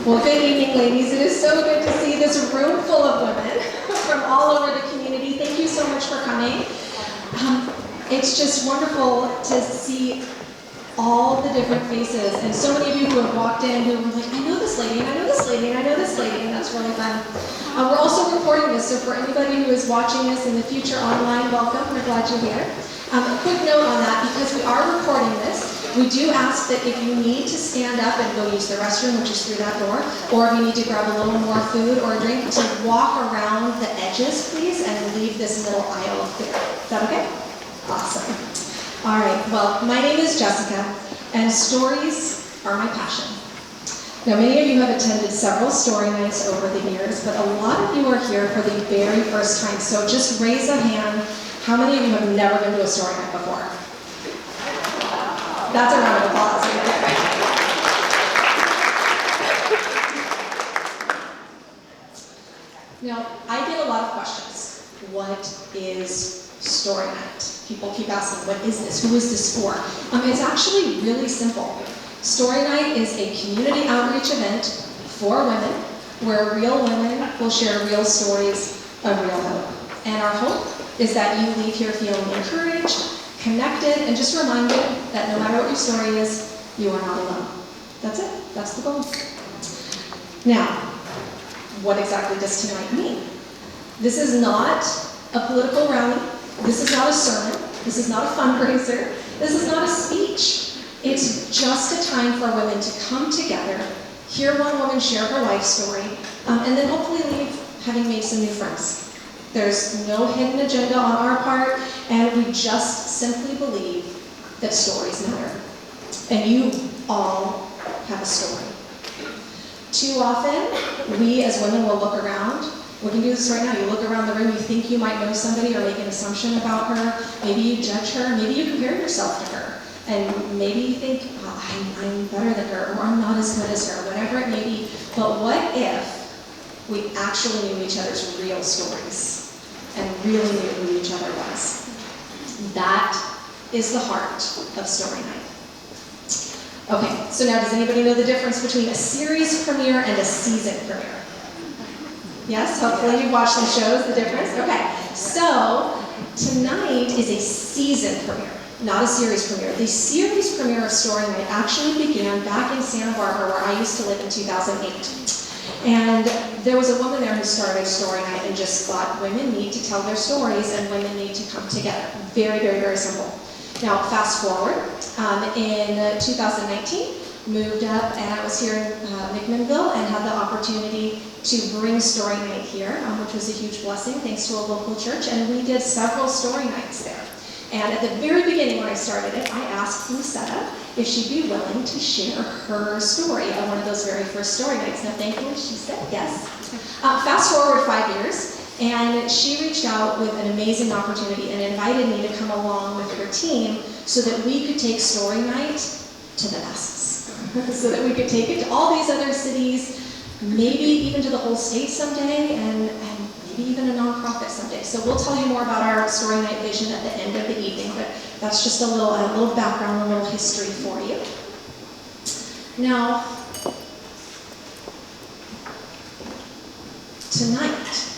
Well, good evening, ladies. It is so good to see this room full of women from all over the community. Thank you so much for coming. It's just wonderful to see all the different faces, and so many of you who have walked in who were like, I know this lady, and I know this lady, and I know this lady, and that's really fun. We're also recording this, so for anybody who is watching this in the future online, welcome. We're glad you're here. A quick note on that, because we are recording this, we do ask that if you need to stand up and go use the restroom, which is through that door, or if you need to grab a little more food or a drink, to walk around the edges, please, and leave this little aisle clear. Is that okay? Awesome. All right, well, my name is Jessica, and stories are my passion. Now, many of you have attended several story nights over the years, but a lot of you are here for the very first time, so just raise a hand. How many of you have never been to a story night before? That's a round of applause right there. Now, I get a lot of questions. What is story night? People keep asking, what is this? Who is this for? It's actually really simple. Story night is a community outreach event for women where real women will share real stories of real hope. And our hope is that you leave here feeling encouraged, connected, and just reminded that no matter what your story is, you are not alone. That's it. That's the goal. Now, what exactly does tonight mean? This is not a political rally. This is not a sermon. This is not a fundraiser. This is not a speech. It's just a time for women to come together, hear one woman share her life story, and then hopefully leave having made some new friends. There's no hidden agenda on our part, and we just simply believe that stories matter. And you all have a story. Too often, we as women will look around. We can do this right now. You look around the room, you think you might know somebody or make an assumption about her. Maybe you judge her. Maybe you compare yourself to her. And maybe you think, oh, I'm better than her, or I'm not as good as her, whatever it may be. But what if we actually knew each other's real stories and really knew who each other was? That is the heart of story night. Okay, so now does anybody know the difference between a series premiere and a season premiere? Yes, hopefully you watched some shows, the difference. Okay, so tonight is a season premiere, not a series premiere. The series premiere of Story Night actually began back in Santa Barbara, where I used to live in 2008. And there was a woman there who started Story Night and just thought women need to tell their stories and women need to come together. Very, very, very simple. Now, fast forward, in 2019, moved up, and I was here in McMinnville and had the opportunity to bring Story Night here, which was a huge blessing, thanks to a local church, and we did several story nights there. And at the very beginning when I started it, I asked Lucetta if she'd be willing to share her story on one of those very first story nights. Now, thankfully, she said yes. Fast forward 5 years, and she reached out with an amazing opportunity and invited me to come along with her team so that we could take Story Night to the masses. So that we could take it to all these other cities, maybe even to the whole state someday, and maybe even a nonprofit someday. So we'll tell you more about our Story Night vision at the end of the evening, but that's just a little background, a little history for you. Now, tonight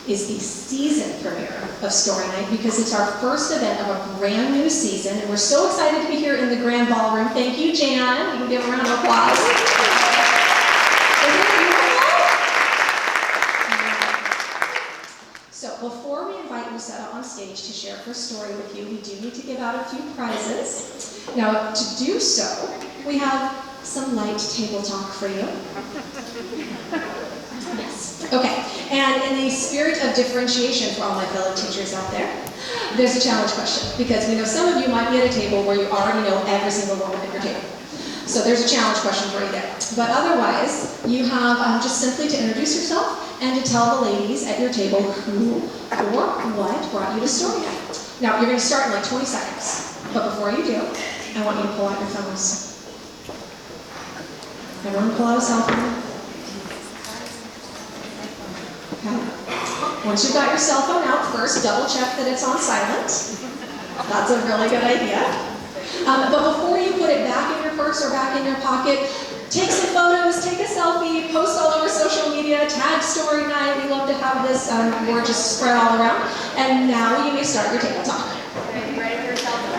is the season premiere of Story Night because it's our first event of a brand new season, and we're so excited to be here in the Grand Ballroom. Thank you, Jan. You can give a round of applause. Isn't it beautiful? So before we invite Lucetta on stage to share her story with you, we do need to give out a few prizes. Now, to do so, we have some light table talk for you. Yes. Okay. And in the spirit of differentiation for all my fellow teachers out there, there's a challenge question, because we know some of you might be at a table where you already know every single woman at your table. So there's a challenge question for you there. But otherwise, you have just simply to introduce yourself and to tell the ladies at your table who or what brought you to Story Night. Now, you're going to start in like 20 seconds. But before you do, I want you to pull out your phones. Everyone pull out a cell phone. Okay. Once you've got your cell phone out, first double check that it's on silent. That's a really good idea. But before you put it back in your purse or back in your pocket, Take some photos, take a selfie, post all over social media, tag story night. We love to have this gorgeous spread all around. And now you may start your table talk. Ready for yourself?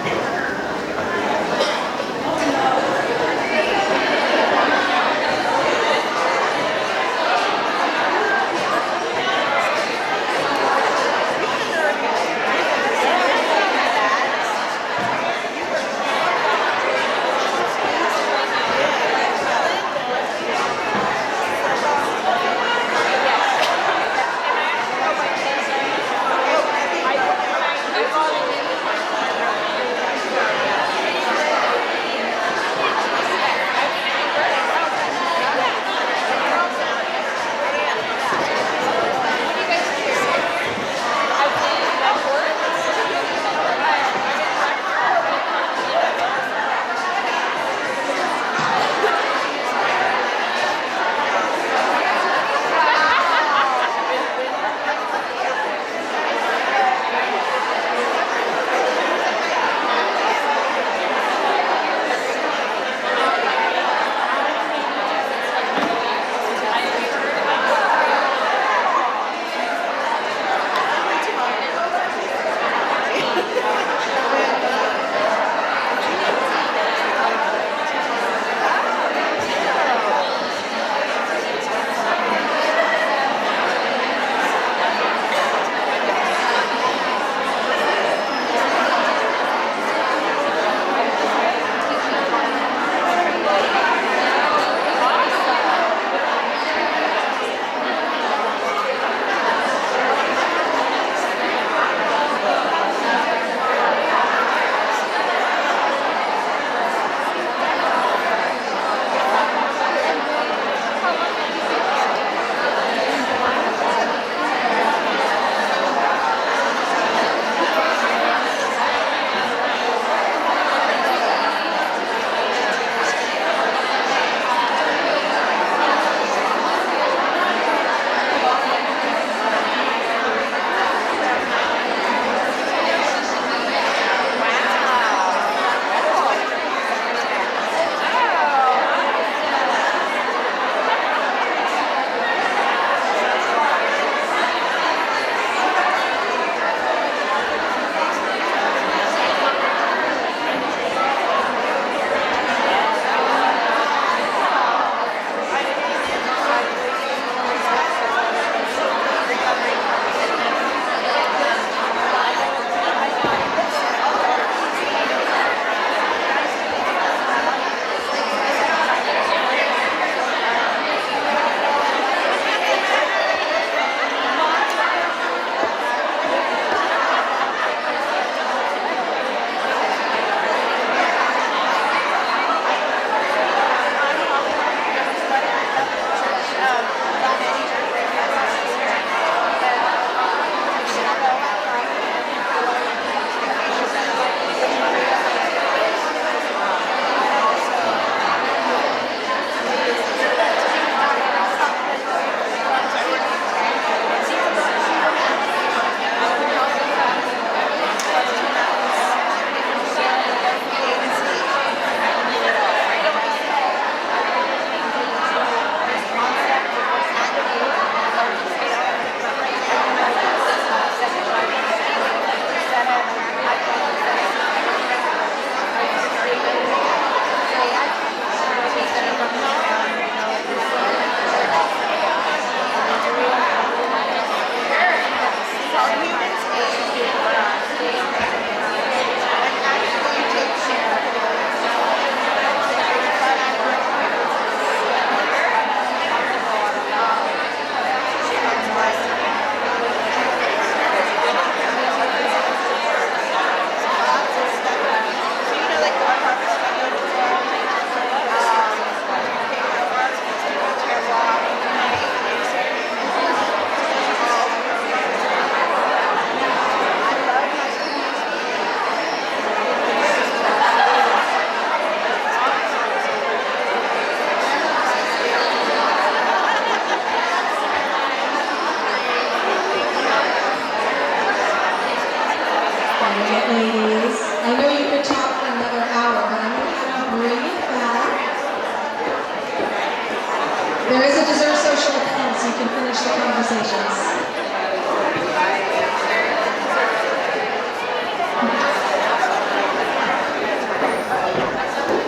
There is a dessert social at the end, so you can finish the conversations.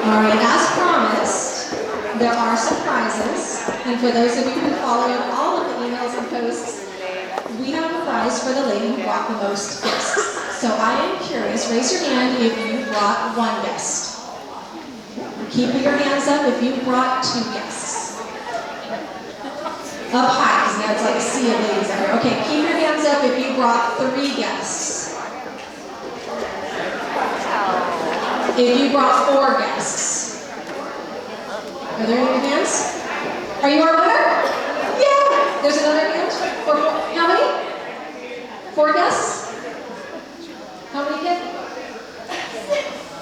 All right, as promised, there are some prizes, and for those of you who followed all of the emails and posts, we have a prize for the lady who brought the most gifts. So I am curious, raise your hand if you brought one guest. Keep your hands up if you brought 2 guests. Up high, because now it's like a sea of ladies out here. Okay, keep your hands up if you brought 3 guests. If you brought 4 guests. Are there any hands? Are you our winner? Yeah! There's another hand. How many? 4 guests? How many kids?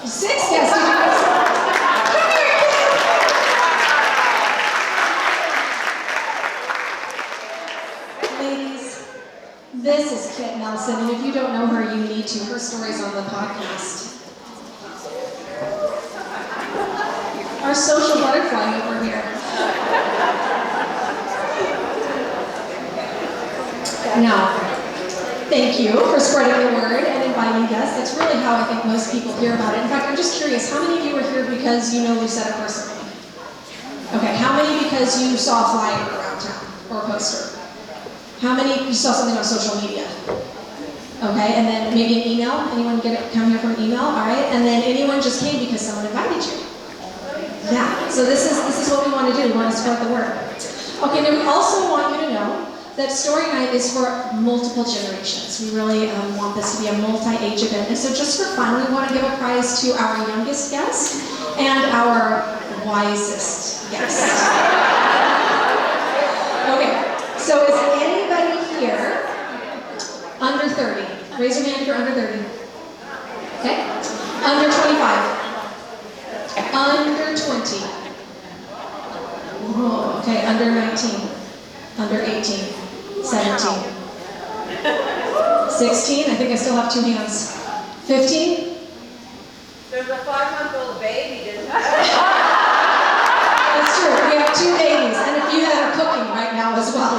6 guests. Did you guys? Come here, kids. Ladies, this is Kit Nelson, and if you don't know her, you need to. Her story's on the podcast. Our social butterfly over here. Now, thank you for spreading the word and inviting guests. That's really how I think most people hear about it. In fact, I'm just curious, how many of you are here because you know Lucetta personally? Okay, how many because you saw a flyer around town or a poster? How many you saw something on social media? Okay, and then maybe an email? Anyone come here from an email? All right, and then anyone just came because someone invited you? Yeah, so this is what we want to do. We want to spread the word. Okay, now we also want you to know that Story Night is for multiple generations. We really want this to be a multi-age event. And so just for fun, we want to give a prize to our youngest guest and our wisest guest. Okay, so is anybody here under 30? Raise your hand if you're under 30. Okay, under 25. Under 20. Oh, okay, under 19. Under 18. 17. 16. I think I still have 2 hands. 15. There's a 5-month-old baby, didn't there? That's true. We have 2 babies and a few that are cooking right now as well.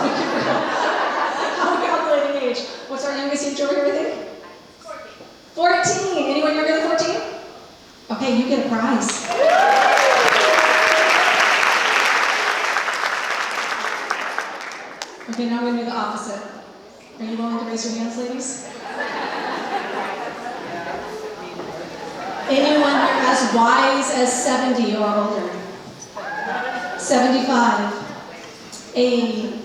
How are we calculating age? What's our youngest age over here, I think? 14. Anyone younger than 14? Okay, you get a prize. Okay, now I'm going to do the opposite. Are you willing to raise your hands, ladies? Anyone here as wise as 70 or older? 75, 80,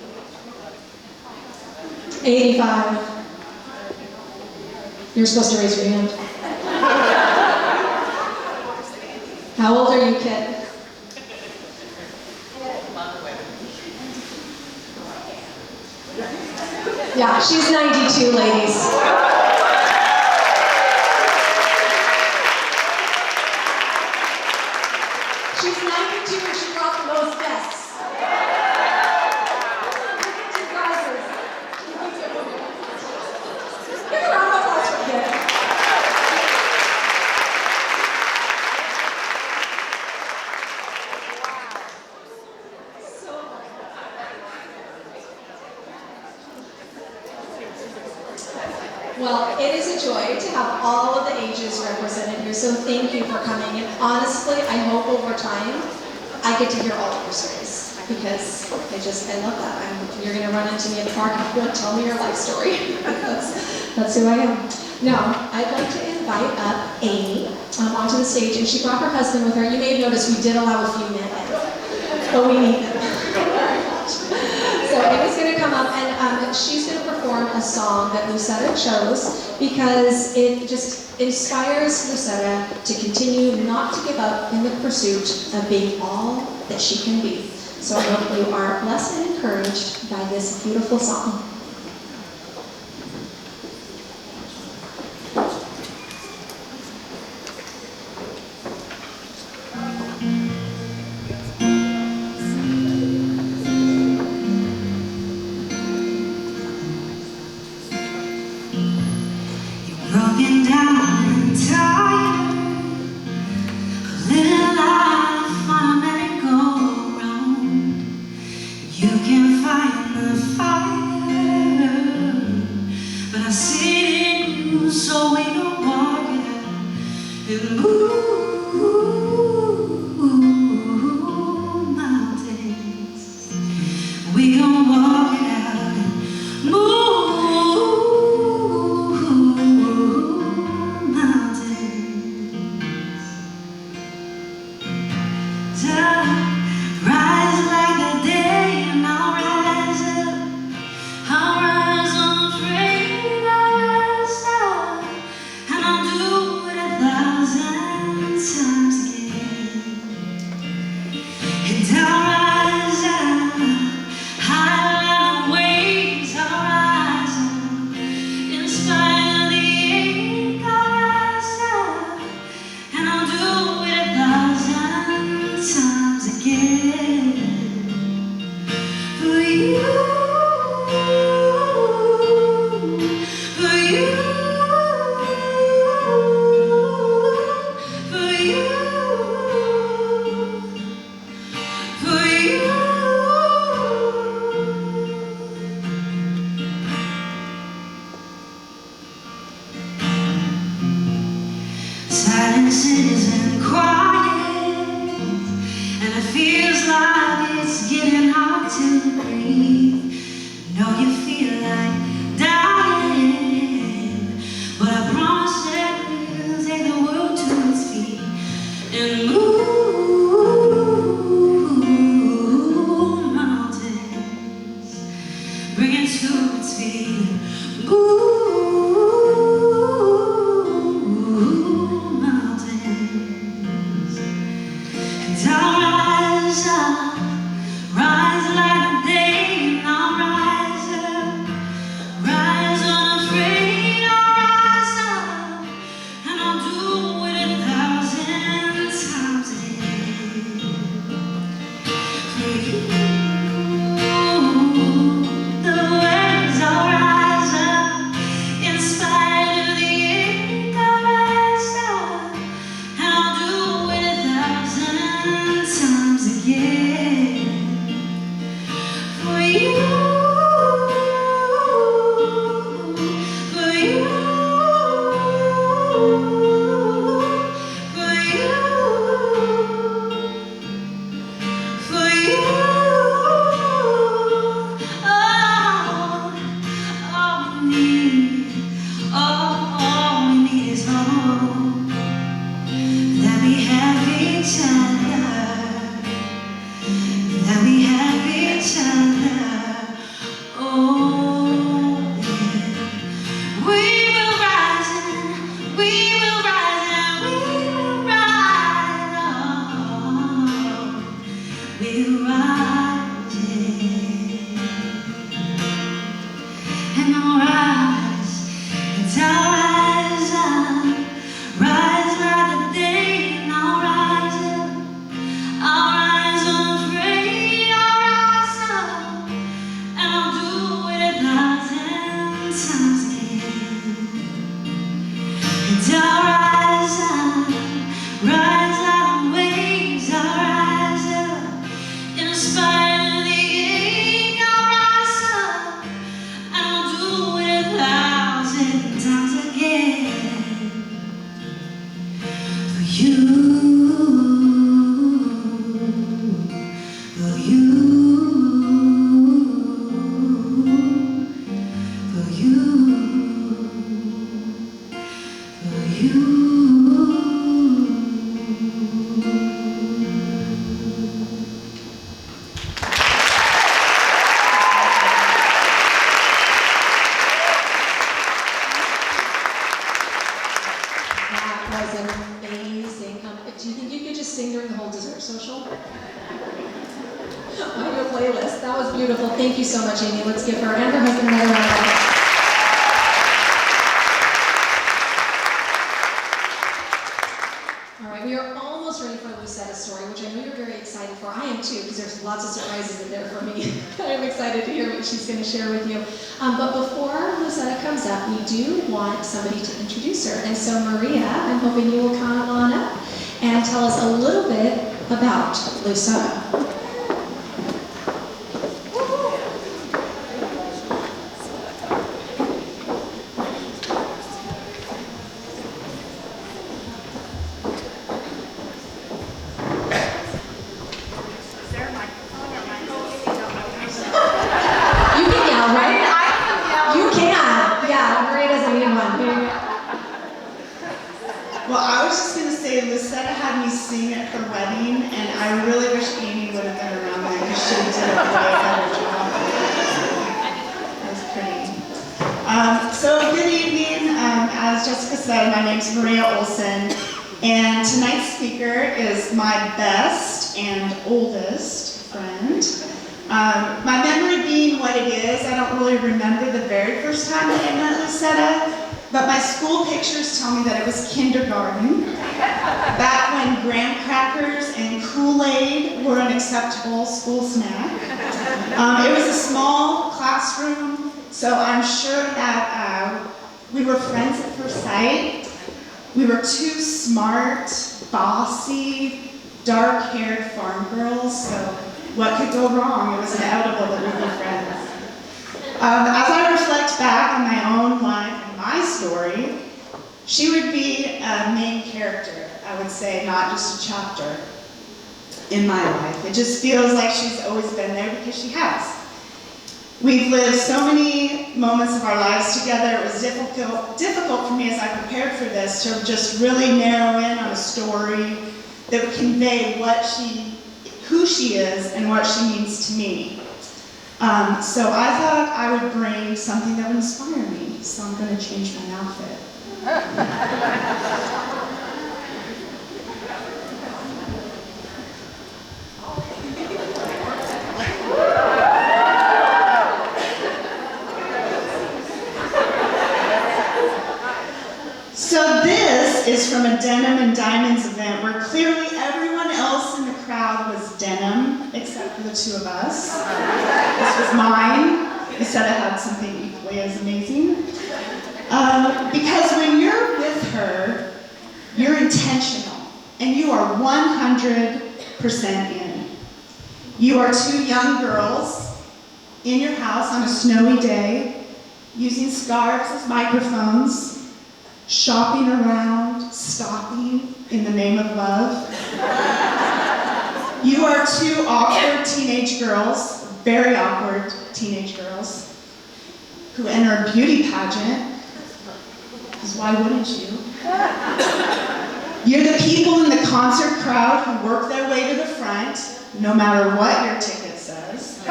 85. You're supposed to raise your hand. How old are you, Kit? Yeah, she's 92, ladies. She's 92 and she brought the most guests. Two prizes. Give a round of applause for Kit. Well, it is a joy to have all of the ages represented here, so thank you for coming. And honestly, I hope over time I get to hear all of your stories, because I love that. You're going to run into me in the park and you'll tell me your life story. that's who I am. Now, I'd like to invite up Amy onto the stage, and she brought her husband with her. You may have noticed we did allow a few men in, but we need them. So Amy's going to come up, and she's going to perform a song that Lucetta chose because it just inspires Lucetta to continue not to give up in the pursuit of being all that she can be. So I hope you are blessed and encouraged by this beautiful song. Broken down and tired, a little life on a merry-go-round. it's getting hard to breathe. Know you feel like dying, but I promise that we'll take the world to its feet and move mountains, bring it to its feet, move mountains, and I'll rise up, rise like the day, and I'll rise up, rise unafraid, I'll rise up, and I'll do it 1,000 times a day. For you, the waves, I'll rise up, in spite of the ache, I'll rise up, and I'll do it 1,000 times again. For you, for you, for you, for you. All we need, all we need is hope, that we have each other, that we have each other. Oh, yeah. We will rise and we will rise and we will rise. Oh, we'll rise, yeah. And I'll rise, and I'll rise up, rise like the day, and I'll rise up, I'll rise unafraid, I'll rise up, and I'll do it 1,000 times again. And I'll rise up, rise like the waves, I'll rise up, in spite of the ache, I'll rise up, and I'll do it 1,000 times again. For you, for you, for you, for you. That was amazing. Do you think you could just sing during the whole dessert social? On your playlist. That was beautiful. Thank you so much, Amy. Let's give her and her husband another round of applause. All right, we are almost ready for Lucetta's story, which I know you're very excited for. I am too, because there's lots of surprises in there for me. I'm excited to hear what she's going to share with you. But before Lucetta comes up, we do want somebody to introduce her. And so Maria, I'm hoping you will come on up and tell us a little bit about Lucetta. You can yell, right? You can. Yeah, Maria doesn't need one. Well, I was just going to say, Lucetta had me sing at her wedding, and I really wish Amy would have been around there because she did a way better job. That's pretty. So good evening. As Jessica said, my name's Maria Olson, and tonight's speaker is my best and oldest friend. My memory being what it is, I don't really remember the very first time that I met Lucetta. But my school pictures tell me that it was kindergarten, back when graham crackers and Kool-Aid were an acceptable school snack. It was a small classroom, so I'm sure that we were friends at first sight. We were two smart, bossy, dark-haired farm girls, so what could go wrong? It was inevitable that we'd be friends. As I reflect back on my own life, my story, she would be a main character, I would say, not just a chapter. in my life. It just feels like she's always been there because she has. We've lived so many moments of our lives together. It was difficult for me as I prepared for this to just really narrow in on a story that would convey who she is and what she means to me. So I thought I would bring something that would inspire me. So I'm going to change my outfit. So this is from a Denim and Diamonds event where clearly everyone else in the crowd was denim, except for the two of us. This was mine. Lucetta had something equally as amazing. Because when you're with her, you're intentional, and you are 100% in. You are two young girls in your house on a snowy day, using scarves as microphones, shopping around, stopping in the name of love. You are two awkward teenage girls, very awkward teenage girls, who enter a beauty pageant, because why wouldn't you? You're the people in the concert crowd who work their way to the front, no matter what your ticket says.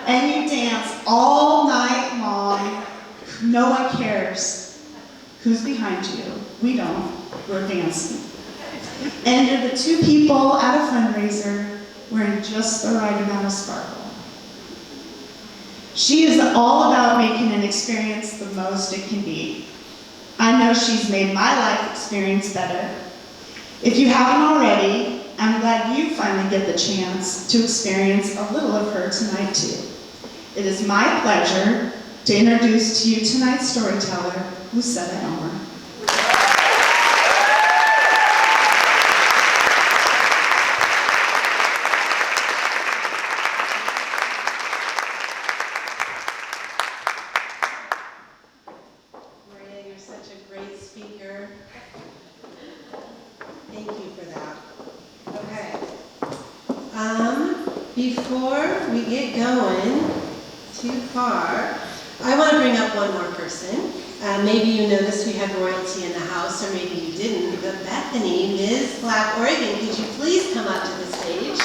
And you dance all night long. No one cares who's behind you. We don't. We're dancing. And you're the two people at a fundraiser wearing just the right amount of sparkle. She is all about making an experience the most it can be. I know she's made my life experience better. If you haven't already, I'm glad you finally get the chance to experience a little of her tonight too. It is my pleasure to introduce to you tonight's storyteller, Lucetta Elmer. Maria, you're such a great speaker. Thank you for that. Okay. Before we get going too far, I want to bring up one more person. Maybe you noticed we had royalty in the house, or maybe you didn't, but Bethany, Ms. Black Oregon, could you please come up to the stage?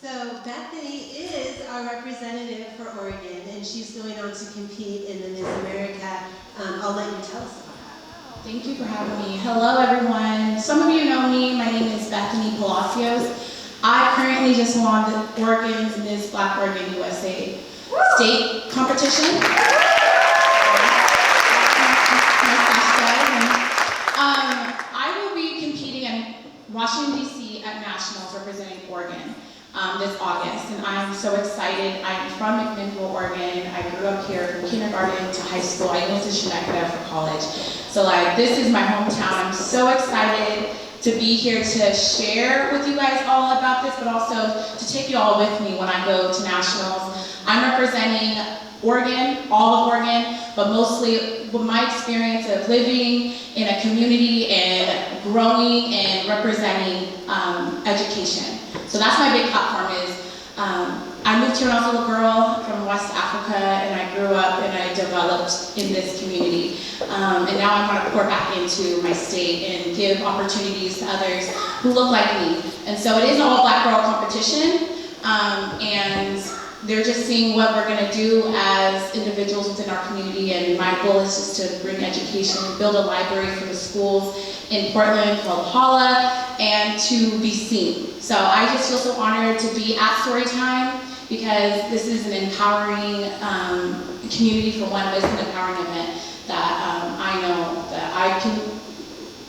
So Bethany is our representative for Oregon, and she's going on to compete in the Miss America. I'll let you tell us about that. Thank you for having me. Hello, everyone. Some of you know me. My name is Bethany Palacios. I currently just won the Oregon's Miss Black Oregon USA state competition. I will be competing in Washington, D.C. at Nationals representing Oregon this August, and I'm so excited. I'm from McMinnville, Oregon. I grew up here from kindergarten to high school. I went to Schenectady for college. So this is my hometown. I'm so excited to be here to share with you guys all about this, but also to take you all with me when I go to Nationals. I'm representing Oregon, all of Oregon, but mostly with my experience of living in a community and growing and representing education. So that's my big platform is, I moved here when I was a little girl from West Africa, and I grew up and I developed in this community. And now I want to pour back into my state and give opportunities to others who look like me. And so it is an all-black girl competition, and they're just seeing what we're going to do as individuals within our community, and my goal is just to bring education, build a library for the schools in Portland called Holla, and to be seen. So I just feel so honored to be at Storytime, because this is an empowering community for one. It's an empowering event that I know that I can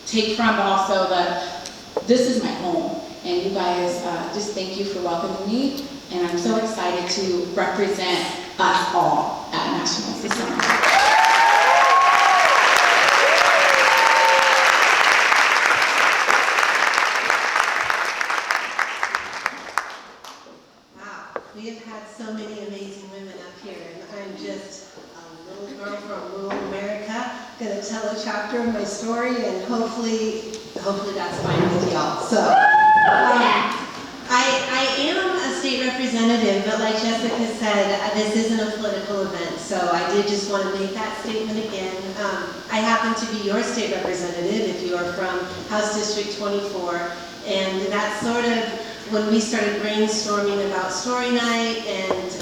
take from, but also that this is my home. And you guys, just thank you for welcoming me. And I'm so excited to represent us all at Nationals this summer. Wow, we have had so many really amazing women up here, and I'm just a little girl from rural America, gonna tell a chapter of my story, and hopefully that's fine with y'all. So, I am a state representative, but like Jessica said, this isn't a political event, so I did just want to make that statement again. I happen to be your state representative if you are from House District 24, and that's sort of when we started brainstorming about story night and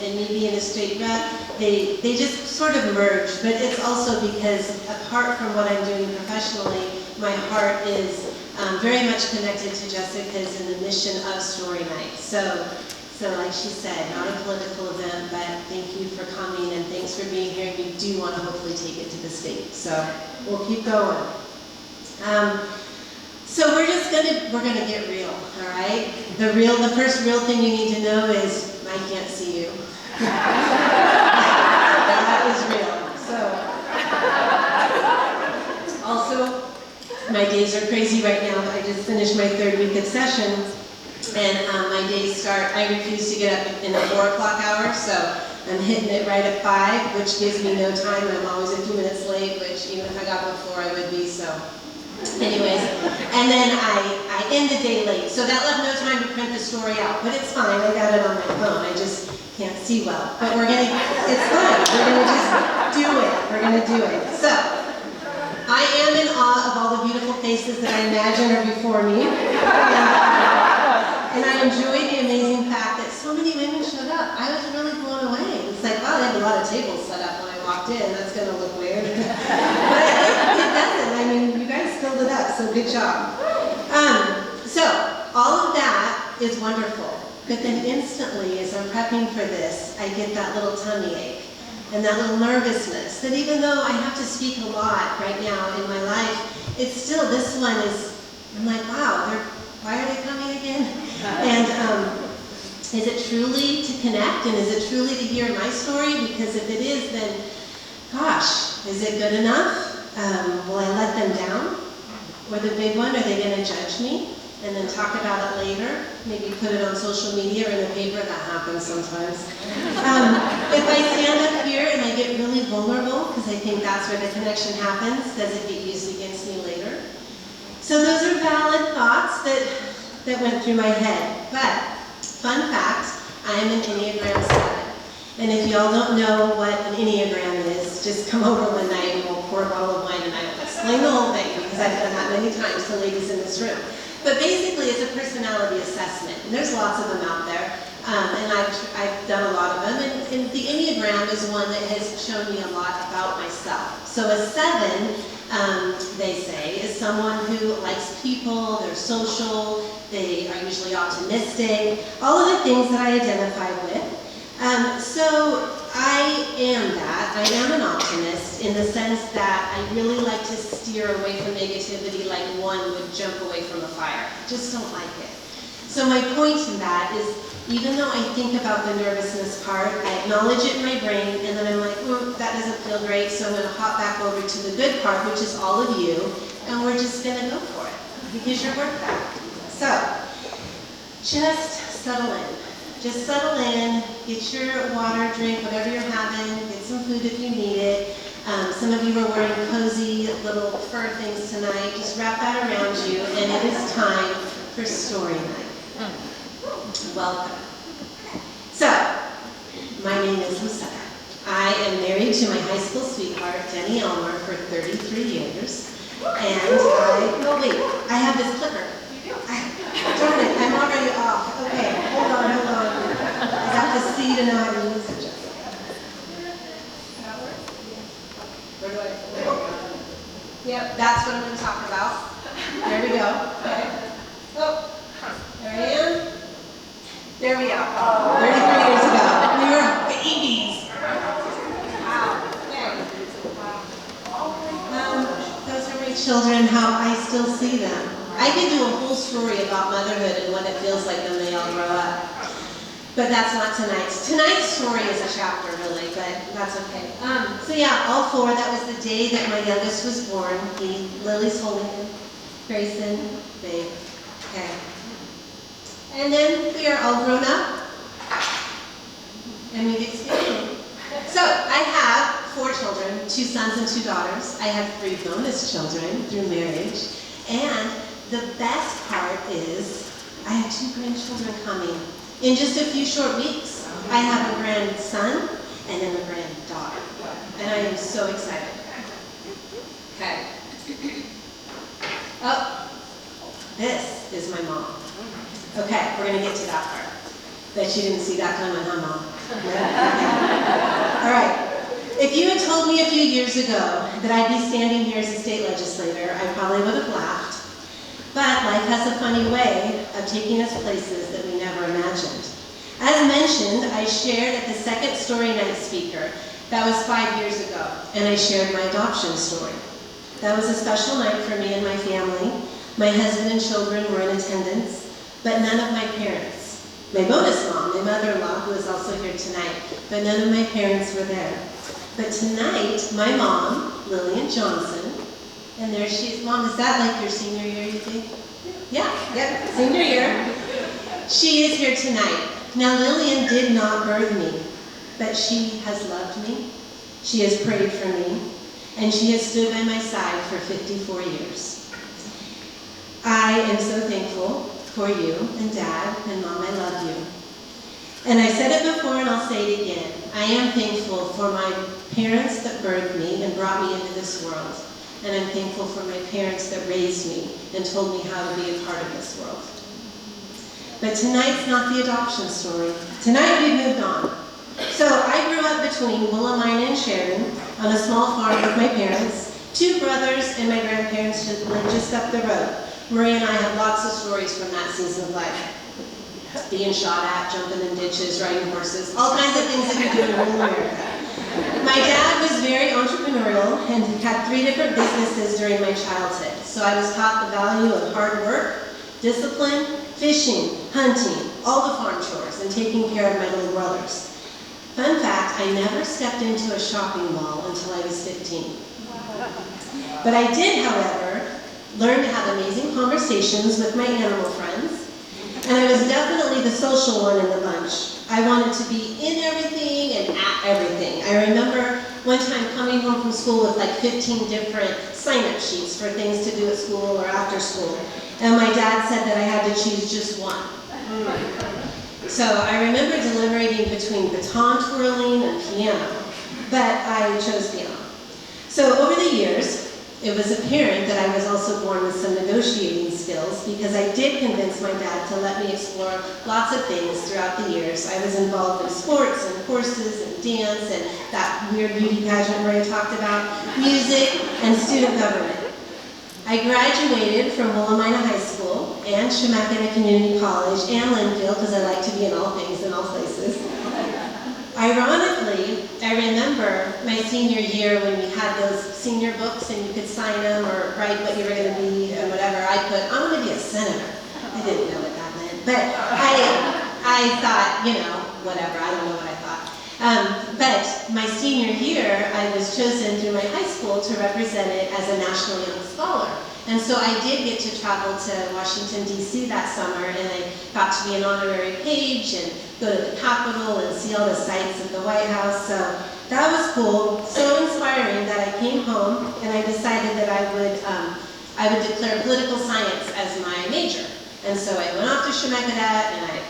me being a state rep, they just sort of merged, but it's also because apart from what I'm doing professionally, my heart is very much connected to Jessica's and the mission of Story Night. So like she said, not a political event, but thank you for coming and thanks for being here. We do want to hopefully take it to the state, so we'll keep going. So we're gonna get real, all right? The first real thing you need to know is I can't see you. That is real. So also, my days are crazy right now. I just finished my 3rd week of session, and my days start, I refuse to get up in the 4 o'clock hour, so I'm hitting it right at 5, which gives me no time. I'm always a few minutes late, which even if I got before, I would be, so. Anyways, and then I end the day late, so that left no time to print the story out, but it's fine. I got it on my phone. I just can't see well, but it's fine. We're gonna just do it. We're gonna do it. So, I am in awe of all the beautiful faces that I imagine are before me. And I enjoy the amazing fact that so many women showed up. I was really blown away. It's like, wow, they have a lot of tables set up when I walked in. That's going to look weird. But it doesn't. I mean, you guys filled it up, so good job. So, all of that is wonderful. But then instantly, as I'm prepping for this, I get that little tummy ache. And that little nervousness, that even though I have to speak a lot right now in my life, it's still, this one is, I'm like, wow, why are they coming again? And is it truly to connect, and is it truly to hear my story? Because if it is, then, gosh, is it good enough? Will I let them down? Or the big one, are they gonna judge me? And then talk about it later, maybe put it on social media or in the paper, that happens sometimes. If I stand up here and I get really vulnerable, because I think that's where the connection happens, does it get used against me later? So those are valid thoughts that went through my head. But, fun fact, I am an Enneagram 7. And if y'all don't know what an Enneagram is, just come over one night and we'll pour a bottle of wine and I will explain the whole thing, because I've done that many times to ladies in this room. But basically, it's a personality assessment, and there's lots of them out there, and I've done a lot of them, and the Enneagram is one that has shown me a lot about myself. So a 7, they say, is someone who likes people, they're social, they are usually optimistic, all of the things that I identify with. So I am that. I am an optimist in the sense that I really like to steer away from negativity like one would jump away from a fire. I just don't like it. So my point in that is, even though I think about the nervousness part, I acknowledge it in my brain, and then I'm like, that doesn't feel great, so I'm going to hop back over to the good part, which is all of you, and we're just going to go for it, because you're worth that. So, just settle in. Just settle in, get your water, drink, whatever you're having, get some food if you need it. Some of you are wearing cozy little fur things tonight. Just wrap that around you, and it is time for story night. Welcome. So, my name is Lucetta. I am married to my high school sweetheart, Elmer, for 33 years. And I have this clicker. Darn it, I'm already off. Okay, hold on. I have to see to know how to use it. Where do I? Yep, that's what I'm going to talk about. There we go. Okay. Oh, there I am. There we go. 33 years ago. We were babies. Wow. Okay. Those are my children, how I still see them. I could do a whole story about motherhood and what it feels like when they all grow up. But that's not tonight's. Tonight's story is a chapter, really, but that's okay. So yeah, all 4, that was the day that my youngest was born. Lily's holding him. Grayson, babe. Okay. And then we are all grown up. and we get together. So I have 4 children, 2 sons and 2 daughters. I have 3 bonus children through marriage. And the best part is I have 2 grandchildren coming. In just a few short weeks, I have a grandson and then a granddaughter. And I am so excited. Okay. Oh, this is my mom. Okay, we're going to get to that part. Bet you didn't see that coming, huh, Mom? All right. If you had told me a few years ago that I'd be standing here as a state legislator, I probably would have laughed. But life has a funny way of taking us places that we never imagined. As mentioned, I shared at the second Story Night speaker. That was 5 years ago, and I shared my adoption story. That was a special night for me and my family. My husband and children were in attendance, but none of my parents. My bonus mom, my mother-in-law, who is also here tonight, but none of my parents were there. But tonight, my mom, Lillian Johnson, and there she is. Mom, is that like your senior year, you think? Yeah, senior year. She is here tonight. Now, Lillian did not birth me, but she has loved me, she has prayed for me, and she has stood by my side for 54 years. I am so thankful for you, and Dad, and Mom, I love you. And I said it before, and I'll say it again. I am thankful for my parents that birthed me and brought me into this world. And I'm thankful for my parents that raised me and told me how to be a part of this world. But tonight's not the adoption story. Tonight we've moved on. So I grew up between Willamina and Sheridan on a small farm with my parents. 2 brothers and my grandparents lived just up the road. Marie and I have lots of stories from that season of life. Being shot at, jumping in ditches, riding horses, all kinds of things that you do in rural America. My dad was very entrepreneurial and had 3 different businesses during my childhood. So I was taught the value of hard work, discipline, fishing, hunting, all the farm chores, and taking care of my little brothers. Fun fact, I never stepped into a shopping mall until I was 15. But I did, however, learn to have amazing conversations with my animal friends, and I was definitely the social one in the bunch. I wanted to be in everything and at everything. I remember one time coming home from school with like 15 different sign-up sheets for things to do at school or after school, and my dad said that I had to choose just one. So I remember deliberating between baton twirling and piano, but I chose piano. So over the years, it was apparent that I was also born with some negotiating skills because I did convince my dad to let me explore lots of things throughout the years. I was involved in sports and horses and dance and that weird beauty pageant where I talked about, music and student government. I graduated from Willamina High School and Chemeketa Community College and Linfield because I like to be in all things in all places. Ironically, I remember my senior year when we had those senior books and you could sign them or write what you were going to be and whatever. I put, I'm going to be a senator. I didn't know what that meant, but I thought, you know, whatever. I don't know what I thought. But my senior year, I was chosen through my high school to represent it as a National Young Scholar. And so I did get to travel to Washington, D.C. that summer, and I got to be an honorary page and go to the Capitol and see all the sights of the White House. So that was cool, so inspiring that I came home and I decided that I would declare political science as my major. And so I went off to Chemeketa and I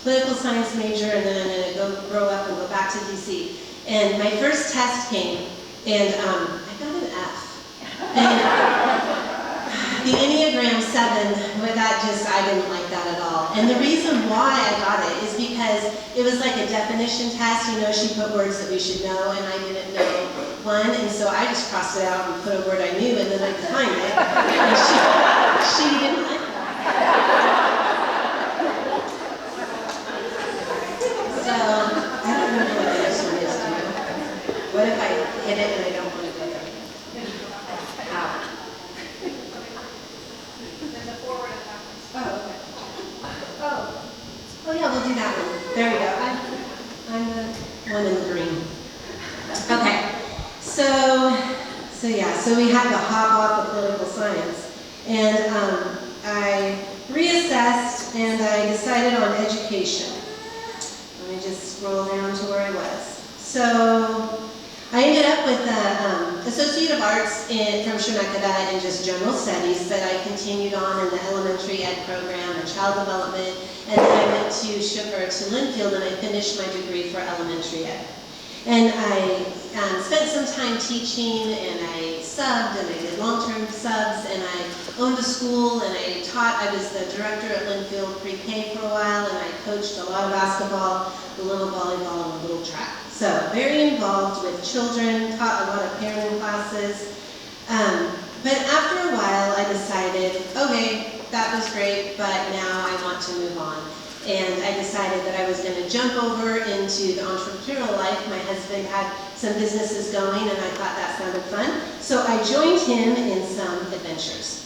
political science major, and then I'm going to go grow up and go back to D.C. And my first test came, and I got an F. And the Enneagram 7, well, I didn't like that at all. And the reason why I got it is because it was like a definition test. You know, she put words that we should know, and I didn't know one. And so I just crossed it out and put a word I knew, and then I defined it. And she didn't like that. So, I don't know what the next one is, do you? What if I hit it and I don't want to go there? Ow. There's a forward and backwards. Oh, okay. Oh yeah, we'll do that one. There we go. I'm the one in the green. Okay. So we had to hop off of political science, and I reassessed and I decided on education. Let me just scroll down to where I was. So I ended up with an Associate of Arts from Shemakada in just general studies, but I continued on in the elementary ed program and child development, and then I went to Linfield and I finished my degree for elementary ed. And I spent some time teaching, and I subbed, and I did long-term subs, and I owned a school, and I taught. I was the director at Linfield pre-K for a while, and I coached a lot of basketball, a little volleyball, and a little track. So very involved with children, taught a lot of parenting classes. But after a while, I decided, okay, that was great, but now I want to move on. And I decided that I was going to jump over into the entrepreneurial life. My husband had some businesses going, and I thought that sounded fun. So I joined him in some adventures.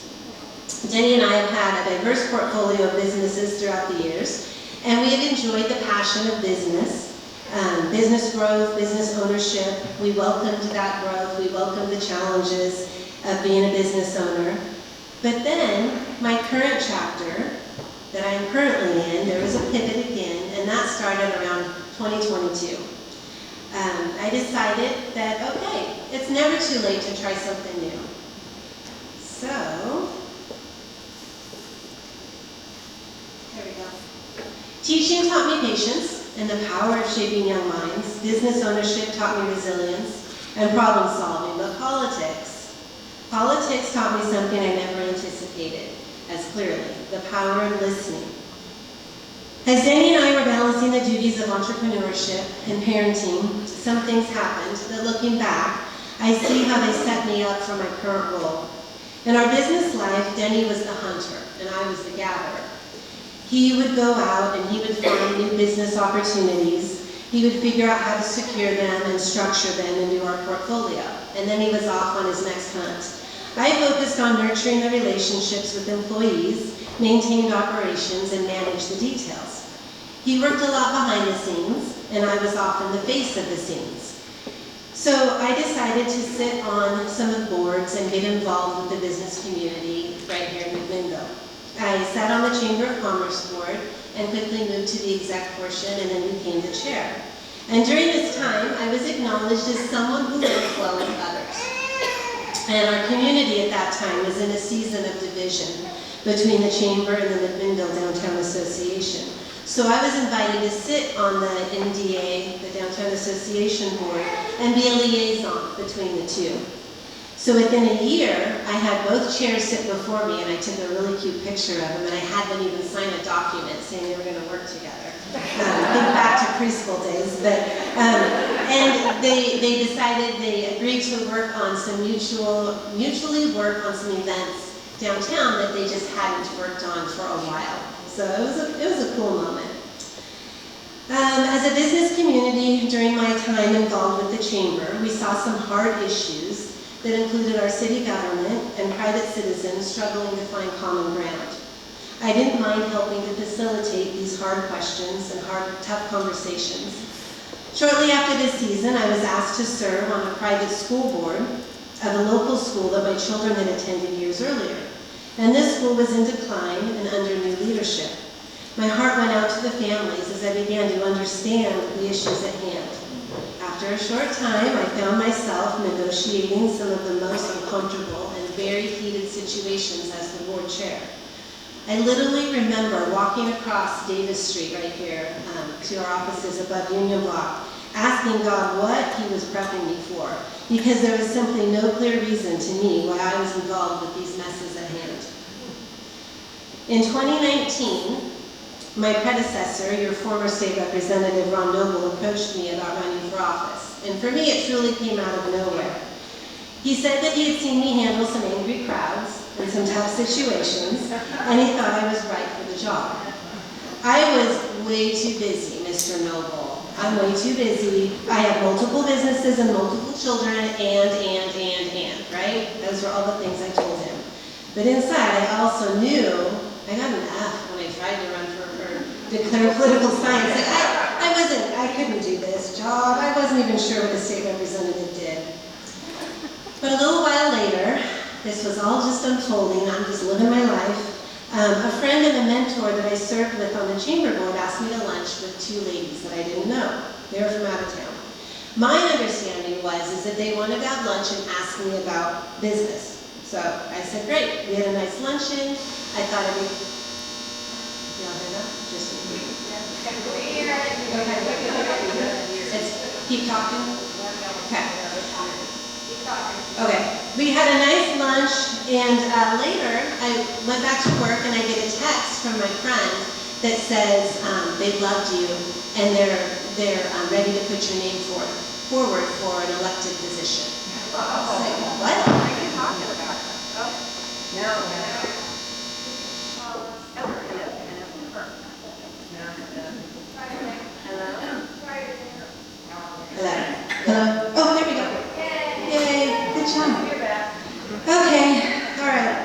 Denny and I have had a diverse portfolio of businesses throughout the years, and we have enjoyed the passion of business, business growth, business ownership. We welcomed that growth. We welcomed the challenges of being a business owner. But then, my current chapter that I am currently in, there was a pivot again, and that started around 2022. I decided that, okay, it's never too late to try something new. So, there we go. Teaching taught me patience and the power of shaping young minds. Business ownership taught me resilience and problem solving, but politics taught me something I never anticipated as clearly, the power of listening. As Danny and I were balancing the duties of entrepreneurship and parenting, some things happened that, looking back, I see how they set me up for my current role. In our business life, Denny was the hunter and I was the gatherer. He would go out and he would find new business opportunities. He would figure out how to secure them and structure them into our portfolio. And then he was off on his next hunt. I focused on nurturing the relationships with employees, maintained operations, and managed the details. He worked a lot behind the scenes, and I was often the face of the scenes. So I decided to sit on some of the boards and get involved with the business community right here in McMinnville. I sat on the Chamber of Commerce board and quickly moved to the exec portion and then became the chair. And during this time, I was acknowledged as someone who worked well with others. And our community at that time was in a season of division between the Chamber and the McMinnville Downtown Association. So I was invited to sit on the NDA, the Downtown Association board, and be a liaison between the two. So within a year, I had both chairs sit before me, and I took a really cute picture of them, and I had them even sign a document saying they were going to work together. Think back to preschool days, but and they decided they agreed to work on some mutually work on some events downtown that they just hadn't worked on for a while. So it was a cool moment. As a business community, during my time involved with the Chamber, we saw some hard issues that included our city government and private citizens struggling to find common ground. I didn't mind helping to facilitate these hard questions and tough conversations. Shortly after this season, I was asked to serve on a private school board of a local school that my children had attended years earlier. And this school was in decline and under new leadership. My heart went out to the families as I began to understand the issues at hand. After a short time, I found myself negotiating some of the most uncomfortable and very heated situations as the board chair. I literally remember walking across Davis Street right here to our offices above Union Block, asking God what He was prepping me for, because there was simply no clear reason to me why I was involved with these messes at hand. In 2019, my predecessor, your former state representative, Ron Noble, approached me about running for office. And for me, it truly came out of nowhere. He said that he had seen me handle some angry crowds and some tough situations, and he thought I was right for the job. I was way too busy, Mr. Noble. I'm way too busy. I have multiple businesses and multiple children, and, right? Those were all the things I told him. But inside, I also knew I got an F when I tried to run for or declare political science. Like I couldn't do this job. I wasn't even sure what the state representative did. But a little while later, this was all just unfolding. I'm just living my life. A friend and a mentor that I served with on the chamber board asked me to lunch with two ladies that I didn't know. They were from out of town. My understanding is that they wanted to have lunch and ask me about business. So I said, great. We had a nice luncheon. I thought it'd be, y'all hear that? Just okay. Keep talking? Okay. Okay. We had a nice lunch, and later I went back to work and I get a text from my friend that says they loved you and they're ready to put your name forward for an elected position. I was like, what? What are you talking about? No. Hello? Oh, there we go. Yay, good job. You're back. Okay, all right.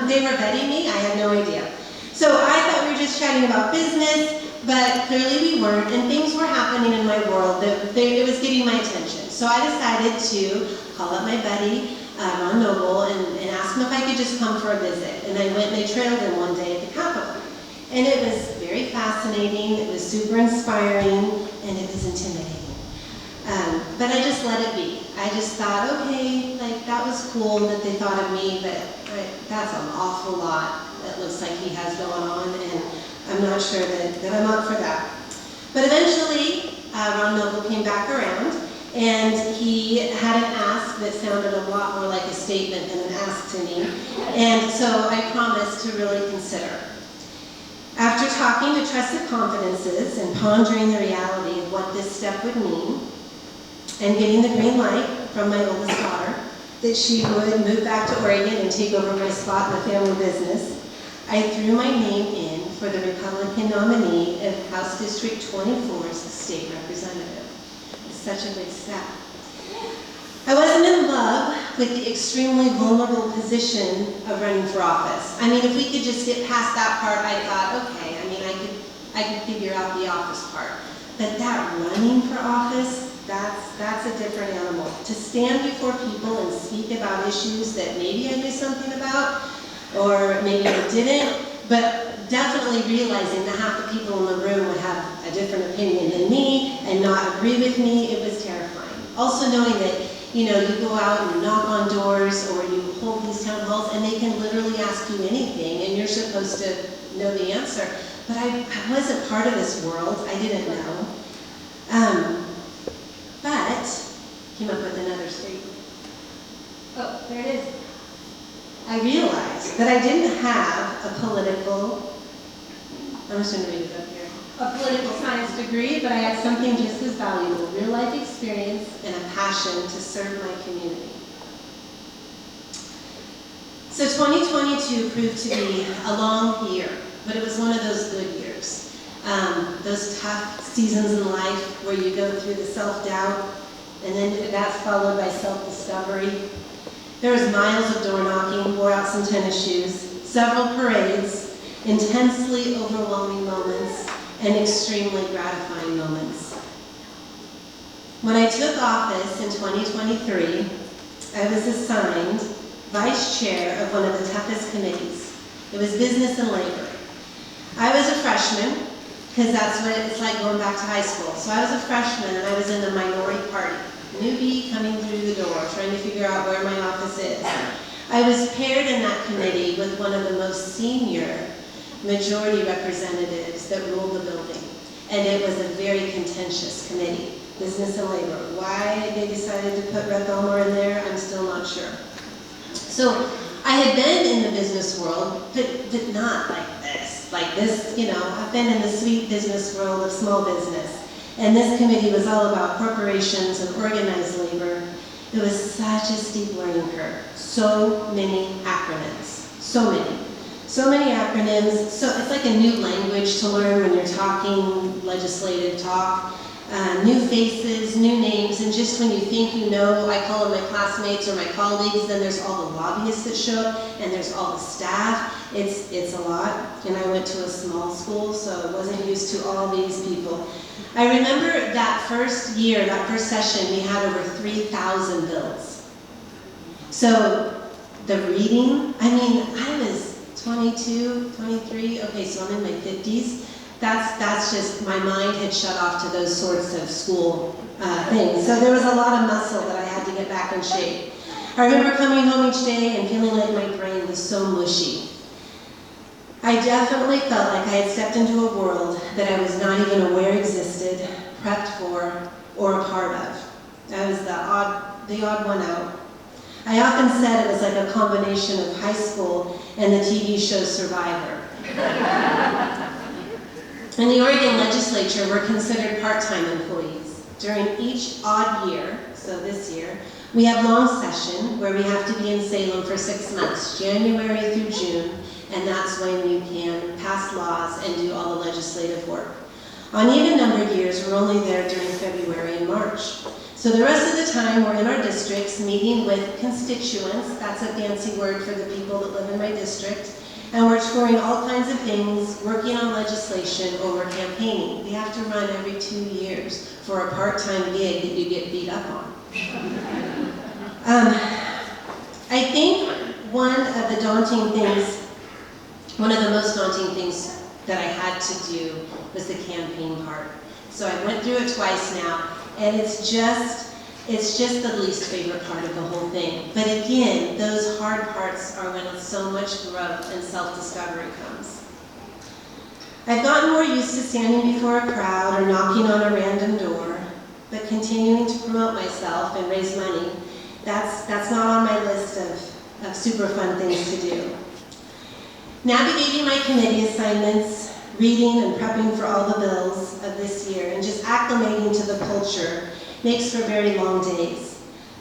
They were vetting me, I had no idea. So I thought we were just chatting about business, but clearly we weren't, and things were happening in my world that it was getting my attention. So I decided to call up my buddy, Ron Noble, and ask him if I could just come for a visit. And I went and I trailed him one day at the Capitol. And it was very fascinating, it was super inspiring, and it was intimidating. But I just let it be. I just thought, okay, like that was cool that they thought of me, but that's an awful lot that looks like he has going on, and I'm not sure that I'm up for that. But eventually, Ron Noble came back around, and he had an ask that sounded a lot more like a statement than an ask to me, and so I promised to really consider. After talking to trusted confidences and pondering the reality of what this step would mean, and getting the green light from my oldest daughter that she would move back to Oregon and take over my spot in the family business, I threw my name in for the Republican nominee of House District 24's state representative. It's such a big step. I wasn't in love with the extremely vulnerable position of running for office. I mean, if we could just get past that part, I thought, okay, I mean, I could figure out the office part. But that running for office, that's a different animal. To stand before people and speak about issues that maybe I knew something about, or maybe I didn't, but definitely realizing that half the people in the room would have a different opinion than me and not agree with me, it was terrifying. Also knowing that, you know, you go out and knock on doors or you hold these town halls and they can literally ask you anything and you're supposed to know the answer. But I wasn't part of this world. I didn't know. But came up with another statement. Oh, there it is. I realized that I didn't have a political, I'm just going to read it up here, a political science degree, but I had something just as valuable, real life experience and a passion to serve my community. So 2022 proved to be a long year, but it was one of those good years. Those tough seasons in life where you go through the self-doubt, and then that's followed by self-discovery. There was miles of door knocking, wore out some tennis shoes, several parades, intensely overwhelming moments, and extremely gratifying moments. When I took office in 2023, I was assigned vice chair of one of the toughest committees. It was business and labor. I was a freshman, because that's what it's like going back to high school. So I was a freshman and I was in the minority party. Newbie coming through the door, trying to figure out where my office is. I was paired in that committee with one of the most senior majority representatives that ruled the building. And it was a very contentious committee, business and labor. Why they decided to put Rep. Elmer in there, I'm still not sure. So I had been in the business world, but not like this. Like this, you know, I've been in the sweet business world of small business. And this committee was all about corporations and organized labor. It was such a steep learning curve. So many acronyms. So many. So many acronyms. So it's like a new language to learn when you're talking legislative talk. New faces, new names, and just when you think you know, I call them my classmates or my colleagues, then there's all the lobbyists that show up, and there's all the staff. It's a lot, and I went to a small school, so I wasn't used to all these people. I remember that first year, that first session, we had over 3,000 bills. So the reading, I mean, I was 22, 23, okay, so I'm in my 50s. That's just, my mind had shut off to those sorts of school things. So there was a lot of muscle that I had to get back in shape. I remember coming home each day and feeling like my brain was so mushy. I definitely felt like I had stepped into a world that I was not even aware existed, prepped for, or a part of. I was the odd one out. I often said it was like a combination of high school and the TV show Survivor. In the Oregon legislature, we're considered part-time employees. During each odd year, so this year, we have long session where we have to be in Salem for 6 months, January through June, and that's when you can pass laws and do all the legislative work. On even-numbered years, we're only there during February and March. So the rest of the time, we're in our districts meeting with constituents. That's a fancy word for the people that live in my district. And we're touring all kinds of things, working on legislation, or we're campaigning. We have to run every 2 years for a part-time gig that you get beat up on. I think one of the most daunting things that I had to do was the campaign part. So I went through it twice now, and it's just the least favorite part of the whole thing. But again, those hard parts are when so much growth and self-discovery comes. I've gotten more used to standing before a crowd or knocking on a random door, but continuing to promote myself and raise money, that's not on my list of super fun things to do. Navigating my committee assignments, reading and prepping for all the bills of this year, and just acclimating to the culture makes for very long days.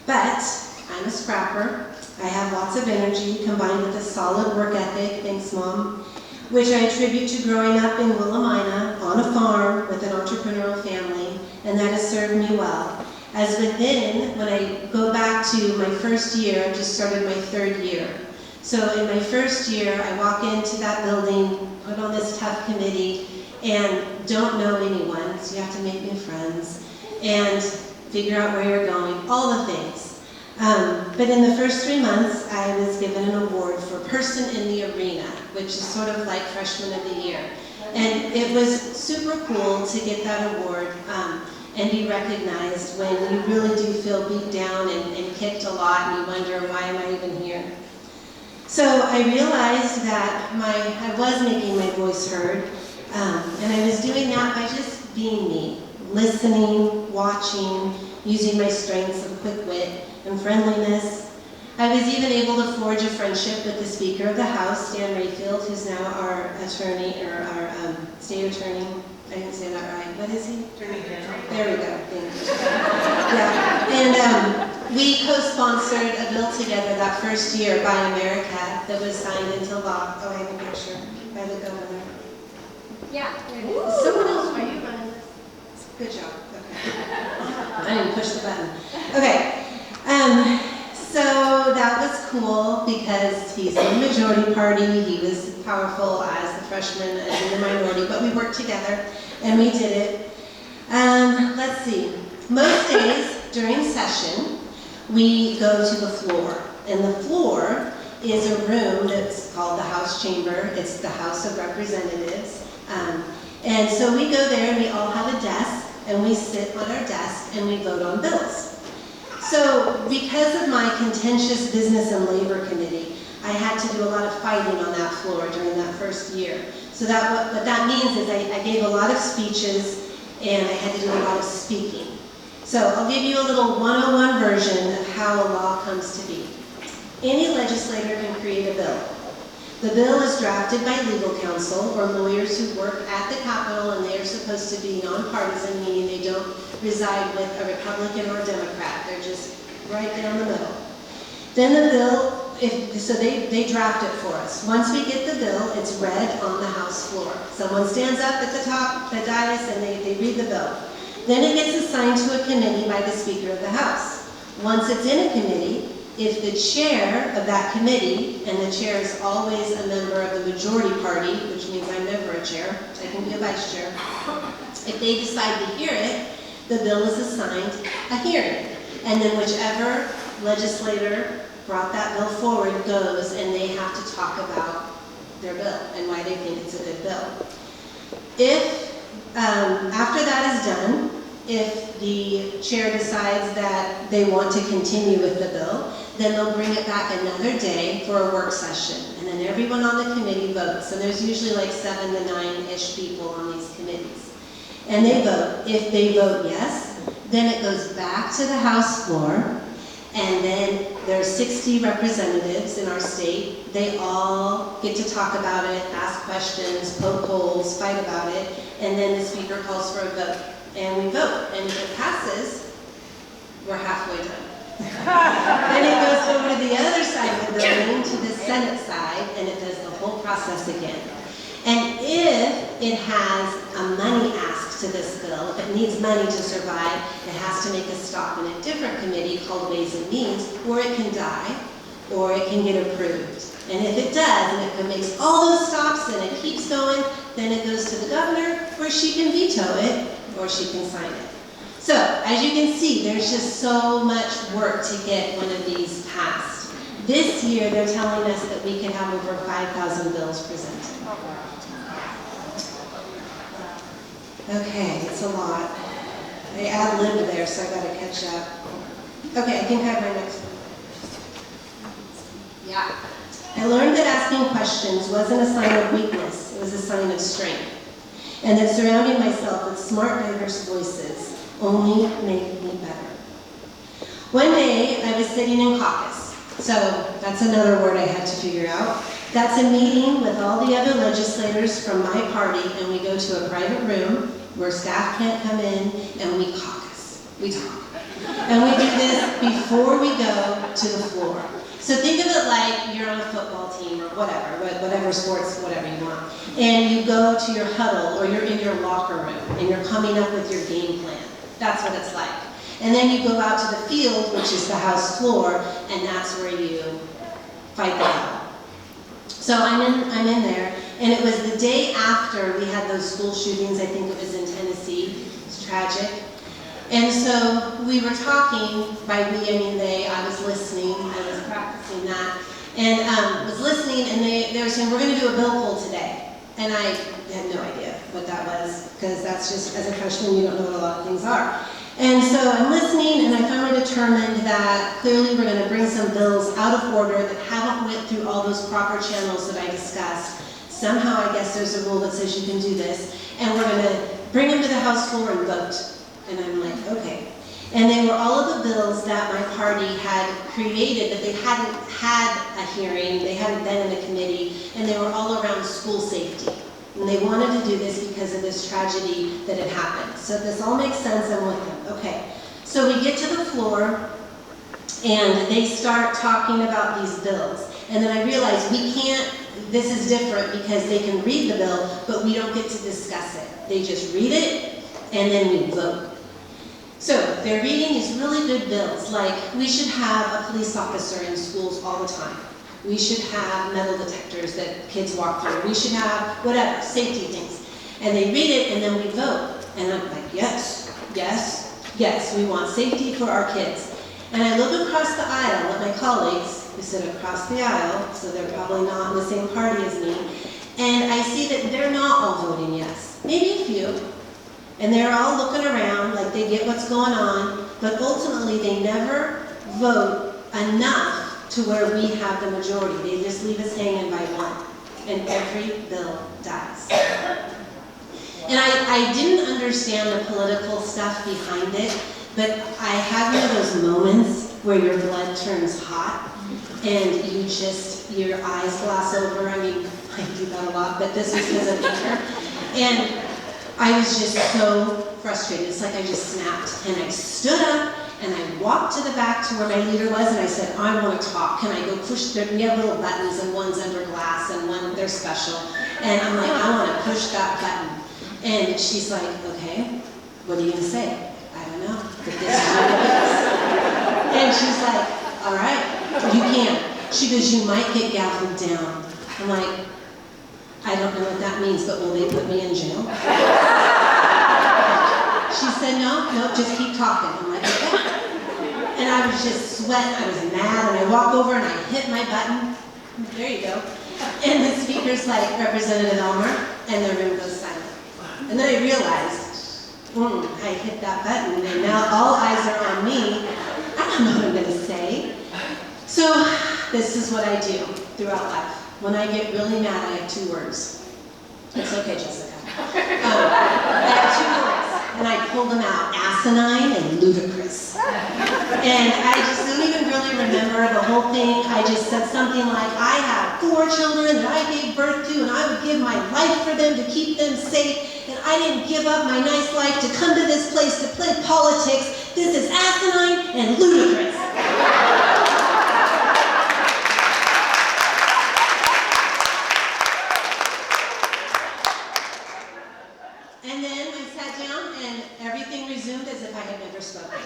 But I'm a scrapper. I have lots of energy combined with a solid work ethic, thanks Mom, which I attribute to growing up in Willamina on a farm with an entrepreneurial family, and that has served me well. As within, when I go back to my first year, I've just started my 3rd year. So in my first year, I walk into that building, put on this tough committee, and don't know anyone, so you have to make new friends, and figure out where you're going, all the things. But in the first 3 months, I was given an award for Person in the Arena, which is sort of like Freshman of the Year. And it was super cool to get that award and be recognized when you really do feel beat down and kicked a lot, and you wonder, why am I even here? So I realized that I was making my voice heard, and I was doing that by just being me, listening, watching, using my strengths of quick wit and friendliness. I was even able to forge a friendship with the Speaker of the House, Dan Rayfield, who's now our attorney, or our state attorney. I didn't say that right. What is he? Attorney General. There we go. Thank you. Yeah. And we co-sponsored a bill together that first year, Buy America, that was signed into law. Oh, I have a picture by the governor. Yeah. Someone else, are you running this? Good job. Okay. I didn't push the button. Okay. So that was cool because he's in the majority party. He was powerful as the freshman and in the minority, but we worked together and we did it. Let's see. Most days during session, we go to the floor. And the floor is a room that's called the House Chamber. It's the House of Representatives. And so we go there and we all have a desk and we sit on our desk and we vote on bills. So because of my contentious business and labor committee, I had to do a lot of fighting on that floor during that first year. So what that means is I gave a lot of speeches and I had to do a lot of speaking. So I'll give you a little 101 version of how a law comes to be. Any legislator can create a bill. The bill is drafted by legal counsel or lawyers who work at the Capitol, and they are supposed to be nonpartisan, meaning they don't reside with a Republican or a Democrat. They're just right down the middle. Then the bill, they draft it for us. Once we get the bill, it's read on the House floor. Someone stands up at the top, the dais, and they read the bill. Then it gets assigned to a committee by the Speaker of the House. Once it's in a committee, if the chair of that committee, and the chair is always a member of the majority party, which means I'm never a chair, I can be a vice chair, if they decide to hear it, the bill is assigned a hearing. And then whichever legislator brought that bill forward goes and they have to talk about their bill and why they think it's a good bill. If, after that is done, if the chair decides that they want to continue with the bill, then they'll bring it back another day for a work session. And then everyone on the committee votes. And there's usually like 7 to 9-ish people on these committees. And they vote. If they vote yes, then it goes back to the House floor. And then there's 60 representatives in our state. They all get to talk about it, ask questions, poke holes, fight about it. And then the speaker calls for a vote. And we vote. And if it passes, we're halfway done. Then it goes over to the other side of the building, to the Senate side, and it does the whole process again. And if it has a money ask to this bill, if it needs money to survive, it has to make a stop in a different committee called Ways and Means, or it can die, or it can get approved. And if it does, and if it makes all those stops and it keeps going, then it goes to the governor, where she can veto it, or she can sign it. So, as you can see, there's just so much work to get one of these passed. This year, they're telling us that we can have over 5,000 bills presented. Okay, it's a lot. I ad-libbed there, so I gotta catch up. Okay, I think I have my next one. Yeah. I learned that asking questions wasn't a sign of weakness, it was a sign of strength. And that surrounding myself with smart, diverse voices only made me better. One day, I was sitting in caucus. So that's another word I had to figure out. That's a meeting with all the other legislators from my party, and we go to a private room where staff can't come in, and we caucus. We talk. And we do this before we go to the floor. So think of it like you're on a football team or whatever sports, whatever you want. And you go to your huddle or you're in your locker room and you're coming up with your game plan. That's what it's like. And then you go out to the field, which is the House floor, and that's where you fight the battle. So I'm in there, and it was the day after we had those school shootings. I think it was in Tennessee. It's tragic. And so we were talking, by we I mean they, I was listening, I was practicing that, and was listening, and they were saying, we're going to do a bill poll today. And I had no idea what that was, because that's just, as a freshman, you don't know what a lot of things are. And so I'm listening, and I finally determined that clearly we're going to bring some bills out of order that haven't went through all those proper channels that I discussed. Somehow, I guess there's a rule that says you can do this, and we're going to bring them to the House floor and vote. And I'm like, okay. And they were all of the bills that my party had created, but they hadn't had a hearing, they hadn't been in a committee, and they were all around school safety. And they wanted to do this because of this tragedy that had happened. So this all makes sense, I'm with them. Okay. So we get to the floor, and they start talking about these bills. And then I realize we can't, this is different because they can read the bill, but we don't get to discuss it. They just read it, and then we vote. So they're reading these really good bills, like we should have a police officer in schools all the time. We should have metal detectors that kids walk through. We should have whatever, safety things. And they read it, and then we vote. And I'm like, yes, yes, yes, we want safety for our kids. And I look across the aisle at my colleagues who sit across the aisle, so they're probably not in the same party as me, and I see that they're not all voting yes, maybe a few. And they're all looking around like they get what's going on, but ultimately they never vote enough to where we have the majority. They just leave us hanging by one, and every bill dies. And I didn't understand the political stuff behind it, but I had one of those moments where your blood turns hot, and you just, your eyes glass over. I mean, I do that a lot, but this was because of anger. And I was just so frustrated. It's like I just snapped, and I stood up, and I walked to the back to where my leader was, and I said, I want to talk. Can I go push? We have little buttons, and one's under glass, and one, they're special. And I'm like, I want to push that button. And she's like, okay, what are you going to say? I don't know, but this is what it is. And she's like, all right, you can. She goes, you might get gavelled down. I'm like, I don't know what that means, but will they put me in jail? She said, no, just keep talking. I'm like, okay. And I was just sweating, I was mad, and I walk over and I hit my button. There you go. And the speaker's like, Representative Elmer, and the room goes silent. And then I realized, I hit that button, and now all eyes are on me. I don't know what I'm gonna say. So this is what I do throughout life. When I get really mad, I have 2 words. It's okay, Jessica. I have 2 words, and I pull them out, asinine and ludicrous. And I just don't even really remember the whole thing. I just said something like, I have 4 children that I gave birth to, and I would give my life for them to keep them safe, and I didn't give up my nice life to come to this place to play politics. This is asinine and ludicrous. And then I sat down and everything resumed as if I had never spoken.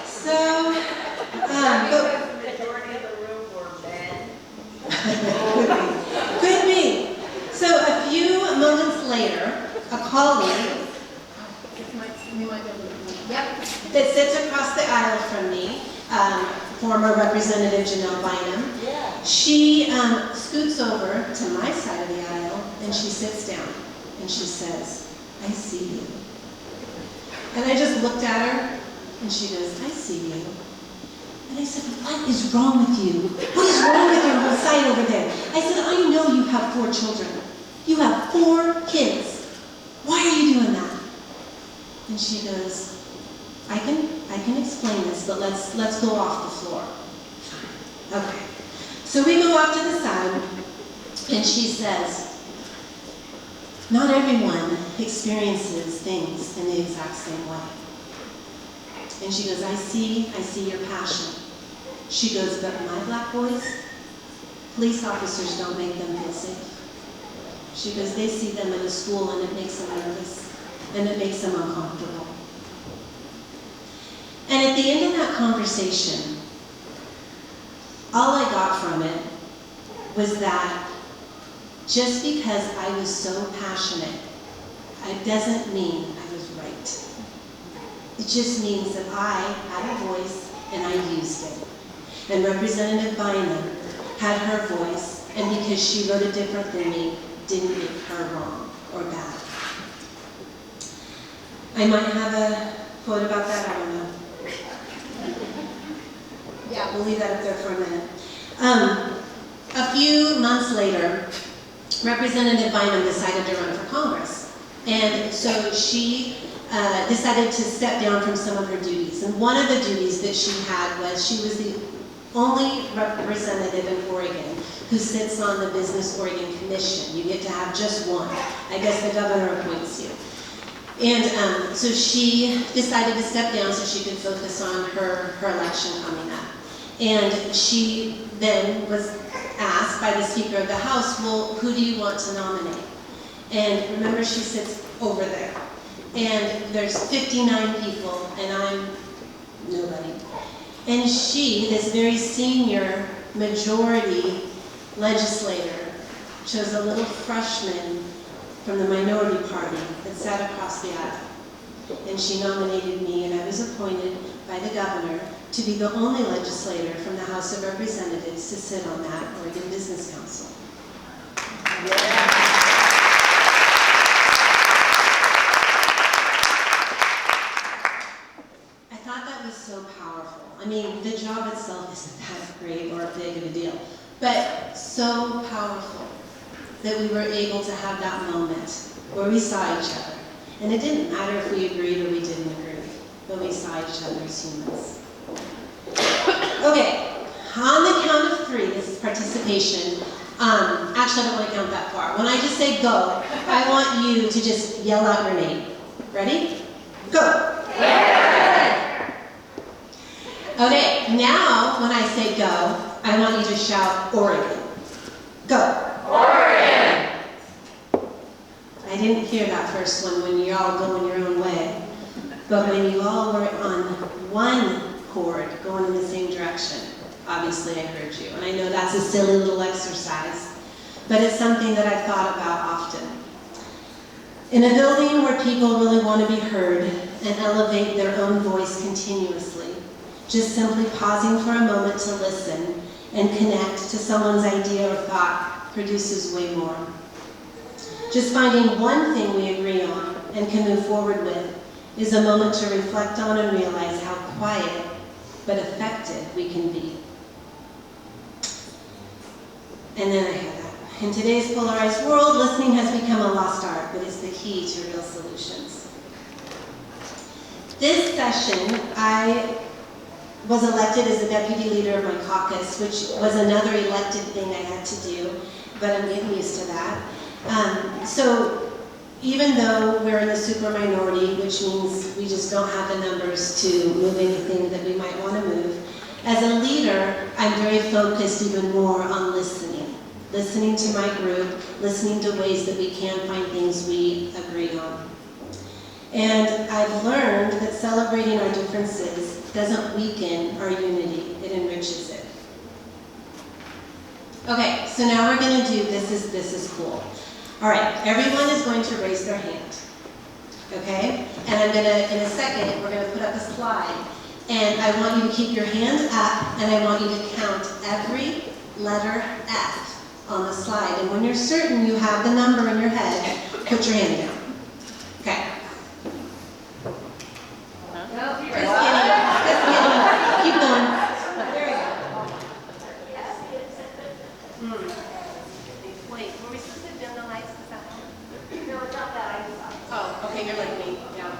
So, The majority of the room were men. could be. So a few moments later, a colleague that sits across the aisle from me, former Representative Janelle Bynum, she scoots over to my side of the aisle and she sits down and she says, I see you. And I just looked at her and she goes, I see you. And I said, what is wrong with you? What is wrong with your whole side over there? I said, I know you have 4 children. You have 4 kids. Why are you doing that? And she goes, I can explain this, but let's go off the floor. Okay. So we go off to the side, and she says, not everyone experiences things in the exact same way. And she goes, I see your passion. She goes, but my black boys, police officers don't make them feel safe. She goes, they see them in a school and it makes them nervous, and it makes them uncomfortable. And at the end of that conversation, all I got from it was that just because I was so passionate, it doesn't mean I was right. It just means that I had a voice and I used it. And Representative Bynum had her voice, and because she voted different than me, didn't make her wrong or bad. I might have a quote about that, I don't know. Yeah, we'll leave that up there for a minute. A few months later, Representative Bynum decided to run for Congress. And so she decided to step down from some of her duties. And one of the duties that she had was she was the only representative in Oregon who sits on the Business Oregon Commission. You get to have just one. I guess the governor appoints you. And so she decided to step down so she could focus on her election coming up. And she then was asked by the Speaker of the House, well, who do you want to nominate? And remember, she sits over there. And there's 59 people, and I'm nobody. And she, this very senior majority legislator, chose a little freshman from the minority party that sat across the aisle. And she nominated me, and I was appointed by the governor to be the only legislator from the House of Representatives to sit on that Oregon Business Council. Yeah. I thought that was so powerful. I mean, the job itself isn't that great or big of a deal, but so powerful that we were able to have that moment where we saw each other. And it didn't matter if we agreed or we didn't agree, but we saw each other as humans. Okay, on the count of 3, this is participation. Actually, I don't want to count that far. When I just say go, I want you to just yell out your name. Ready? Go. Yeah. Okay, now when I say go, I want you to shout Oregon. Go. Oregon. I didn't hear that first one when you're all going your own way. But when you all were on one chord, going in the same direction, obviously I heard you. And I know that's a silly little exercise, but it's something that I've thought about often. In a building where people really want to be heard and elevate their own voice continuously, just simply pausing for a moment to listen and connect to someone's idea or thought produces way more. Just finding one thing we agree on and can move forward with is a moment to reflect on and realize how quiet but effective we can be. And then I had that. In today's polarized world, listening has become a lost art, but it's the key to real solutions. This session, I was elected as the deputy leader of my caucus, which was another elected thing I had to do, but I'm getting used to that. So even though we're in the super minority, which means we just don't have the numbers to move anything that we might want to move, as a leader, I'm very focused even more on listening to my group, listening to ways that we can find things we agree on. And I've learned that celebrating our differences doesn't weaken our unity, it enriches it. Okay, so now we're going to do this is cool. All right, everyone is going to raise their hand, okay? And I'm going to, in a second, we're going to put up a slide. And I want you to keep your hand up, and I want you to count every letter F on the slide. And when you're certain you have the number in your head, put your hand down. Okay. Just kidding. Keep going. There we go. Wait, were we supposed to dim the lights? No, it's not that, I just thought. Oh, okay, you're like me. Yeah.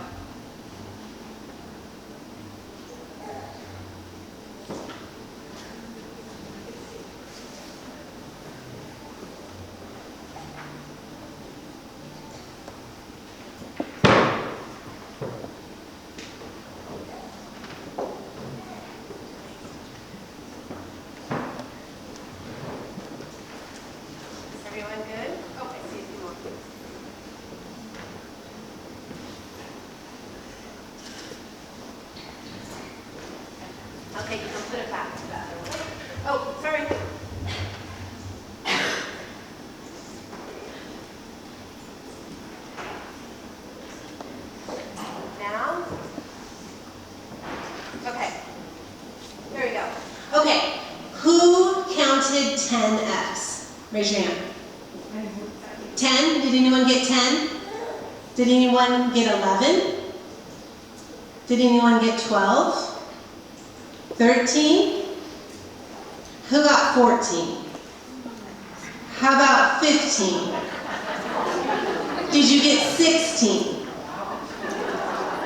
Everyone good? Oh, I see a few more. Okay, you can put it back to that. Oh, sorry. Now? Okay. There we go. Okay, who counted 10 Fs? Raise your hand. 10? Did anyone get 10? Did anyone get 11? Did anyone get 12? 13? Who got 14? How about 15? Did you get 16?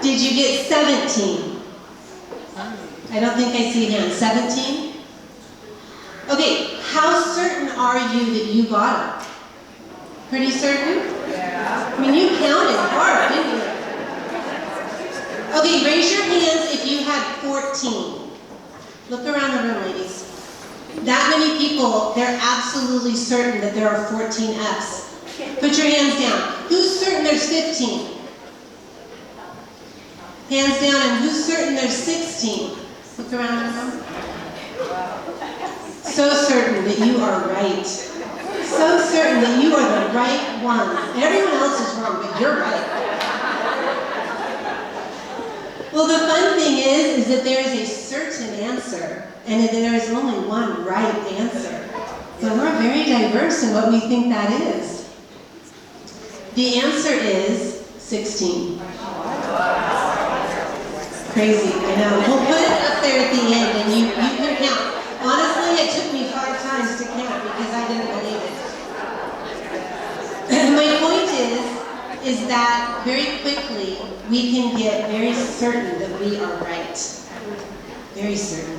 Did you get 17? I don't think I see a hand. 17? Okay, how certain are you that you got it? Pretty certain? Yeah. I mean, you counted hard, didn't you? Okay, raise your hands if you had 14. Look around the room, ladies. That many people, they're absolutely certain that there are 14 Fs. Put your hands down. Who's certain there's 15? Hands down, and who's certain there's 16? Look around the room. So certain that you are right. So certain that you are the right one. And everyone else is wrong, but you're right. Well, the fun thing is that there is a certain answer, and that there is only one right answer. So we're very diverse in what we think that is. The answer is 16. Crazy, I know. We'll put it up there at the end, and you can count. Honestly, it took me 5 times to count because I didn't believe it. My point is that very quickly we can get very certain that we are right. Very certain.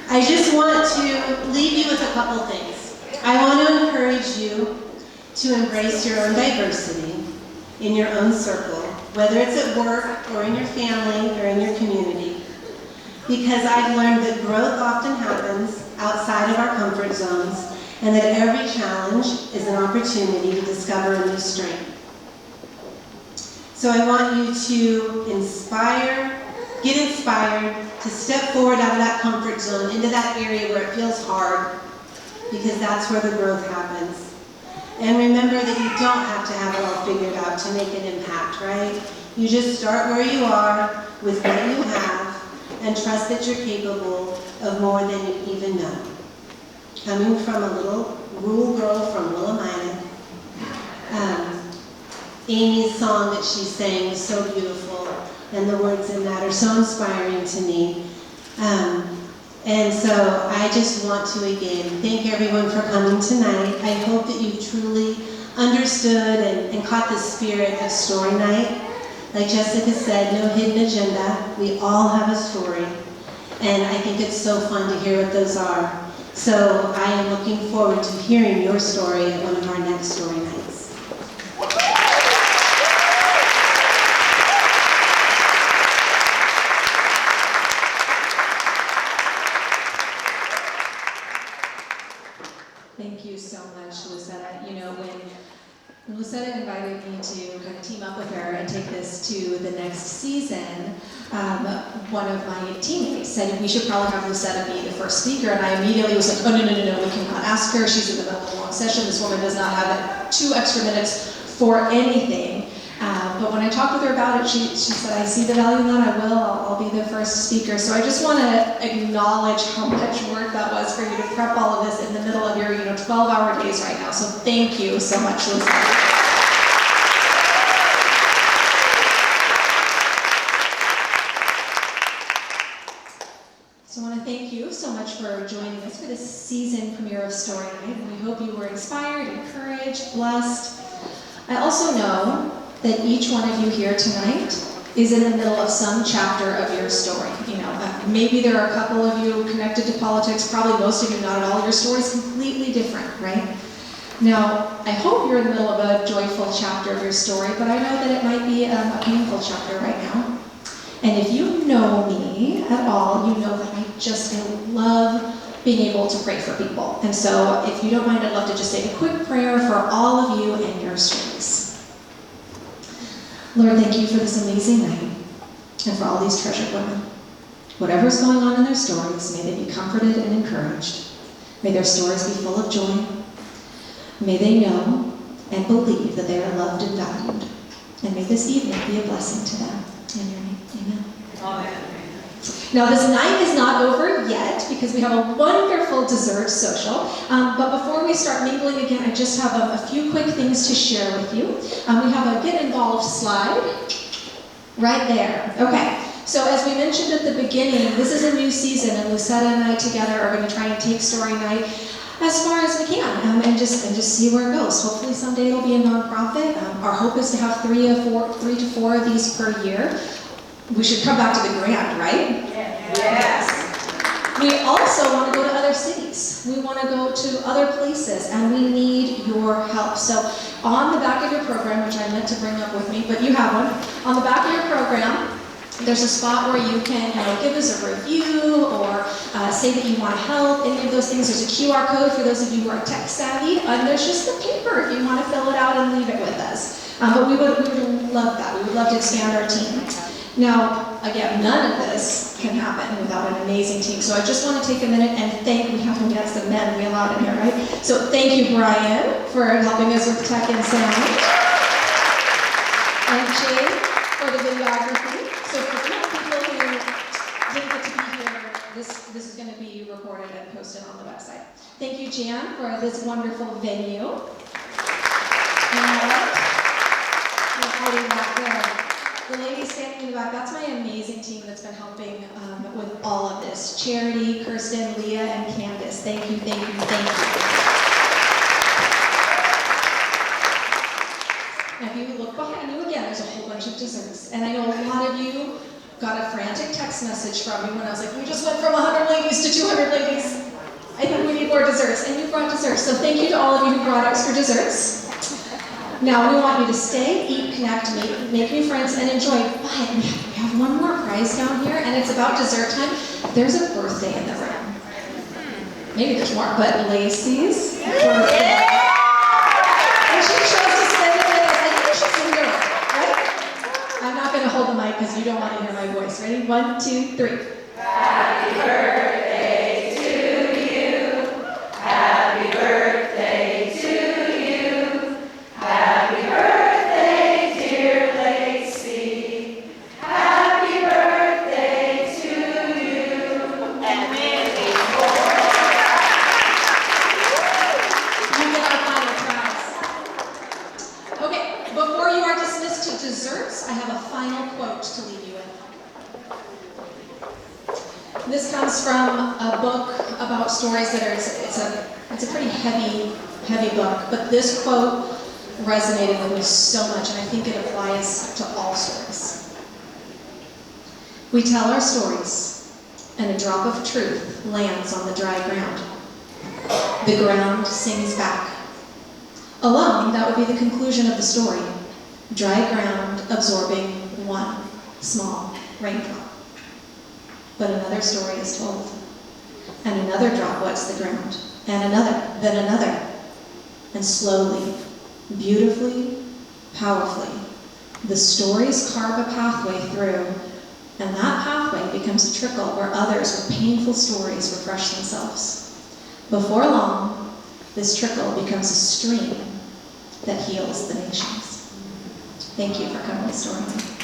I just want to leave you with a couple things. I want to encourage you to embrace your own diversity in your own circle, whether it's at work or in your family or in your community. Because I've learned that growth often happens outside of our comfort zones, and that every challenge is an opportunity to discover a new strength. So I want you to get inspired to step forward out of that comfort zone into that area where it feels hard, because that's where the growth happens. And remember that you don't have to have it all figured out to make an impact, right? You just start where you are with what you have and trust that you're capable of more than you even know. Coming from a little rural girl from Willamina, Amy's song that she sang was so beautiful, and the words in that are so inspiring to me. And so I just want to again thank everyone for coming tonight. I hope that you truly understood and caught the spirit of story night. Like Jessica said, no hidden agenda. We all have a story. And I think it's so fun to hear what those are. So I am looking forward to hearing your story at one of our next story nights. Thank you so much, Lucetta. You know, when Lucetta invited me to kind of team up with her and take this to the next season, one of my teammates said we should probably have Lucetta be the first speaker, and I immediately was like, oh, no, we cannot ask her. She's in the middle of a long session. This woman does not have 2 extra minutes for anything. But when I talked with her about it, she said, I see the value in that, I will, I'll be the first speaker. So I just want to acknowledge how much work that was for you to prep all of this in the middle of your 12-hour days right now. So thank you so much, Lucetta. So I want to thank you so much for joining us for this season premiere of Story Night. And we hope you were inspired, encouraged, blessed. I also know that each one of you here tonight is in the middle of some chapter of your story. Maybe there are a couple of you connected to politics, probably most of you not at all. Your story is completely different, right? Now, I hope you're in the middle of a joyful chapter of your story, but I know that it might be a painful chapter right now. And if you know me at all, you know that I just love being able to pray for people. And so if you don't mind, I'd love to just say a quick prayer for all of you and your stories. Lord, thank you for this amazing night and for all these treasured women. Whatever's going on in their stories, may they be comforted and encouraged. May their stories be full of joy. May they know and believe that they are loved and valued. And may this evening be a blessing to them. In your name, amen. Amen. Now, this night is not over yet because we have a wonderful dessert social. But before we start mingling again, I just have a few quick things to share with you. We have a get involved slide right there. Okay, so as we mentioned at the beginning, this is a new season, and Lucetta and I together are going to try and take Story Night as far as we can and just see where it goes. Hopefully someday it'll be a nonprofit. Our hope is to have 3 to 4 of these per year. We should come back to the grant, right? Yes. We also want to go to other cities. We want to go to other places, and we need your help. So on the back of your program, which I meant to bring up with me, but you have one, on the back of your program, there's a spot where you can give us a review or say that you want to help, any of those things. There's a QR code for those of you who are tech savvy, and there's just the paper if you want to fill it out and leave it with us. But we would love that. We would love to expand our team. Now, again, none of this can happen without an amazing team. So I just want to take a minute and thank, we have to get some men we allowed in here, right? So thank you, Brian, for helping us with tech and sound. And Jay for the videography. So for people who didn't get to be here, this is going to be recorded and posted on the website. Thank you, Jan, for this wonderful venue. And we're hiding back there. The lady standing in the back, that's my amazing team that's been helping with all of this. Charity, Kirsten, Leah, and Candace. Thank you, thank you, thank you. Now, if you look behind you again, there's a whole bunch of desserts. And I know a lot of you got a frantic text message from me when I was like, we just went from 100 ladies to 200 ladies. I think we need more desserts. And you brought desserts. So thank you to all of you who brought extra desserts. Now, we want you to stay, eat, connect, make new friends, and enjoy. But we have one more prize down here, and it's about dessert time. There's a birthday in the room. Maybe there's more, but Lacey's birthday. And she chose to spend it with us. I think we should sing her, right? I'm not going to hold the mic because you don't want to hear my voice. Ready? 1, 2, 3. Happy birthday to you. Happy birthday to you. Happy birthday, dear Lacey. Happy birthday to you. And many works, I have a final quote to leave you with. This comes from a book about stories that are, it's a pretty heavy book, but this quote resonated with me so much, and I think it applies to all stories. We tell our stories, and a drop of truth lands on the dry ground. The ground sings back. Alone, that would be the conclusion of the story. Dry ground absorbing one small raindrop. But another story is told, and another drop wets the ground, and another, then another. And slowly, beautifully, powerfully, the stories carve a pathway through, and that pathway becomes a trickle where others with painful stories refresh themselves. Before long, this trickle becomes a stream that heals the nations. Thank you for coming to Story Night.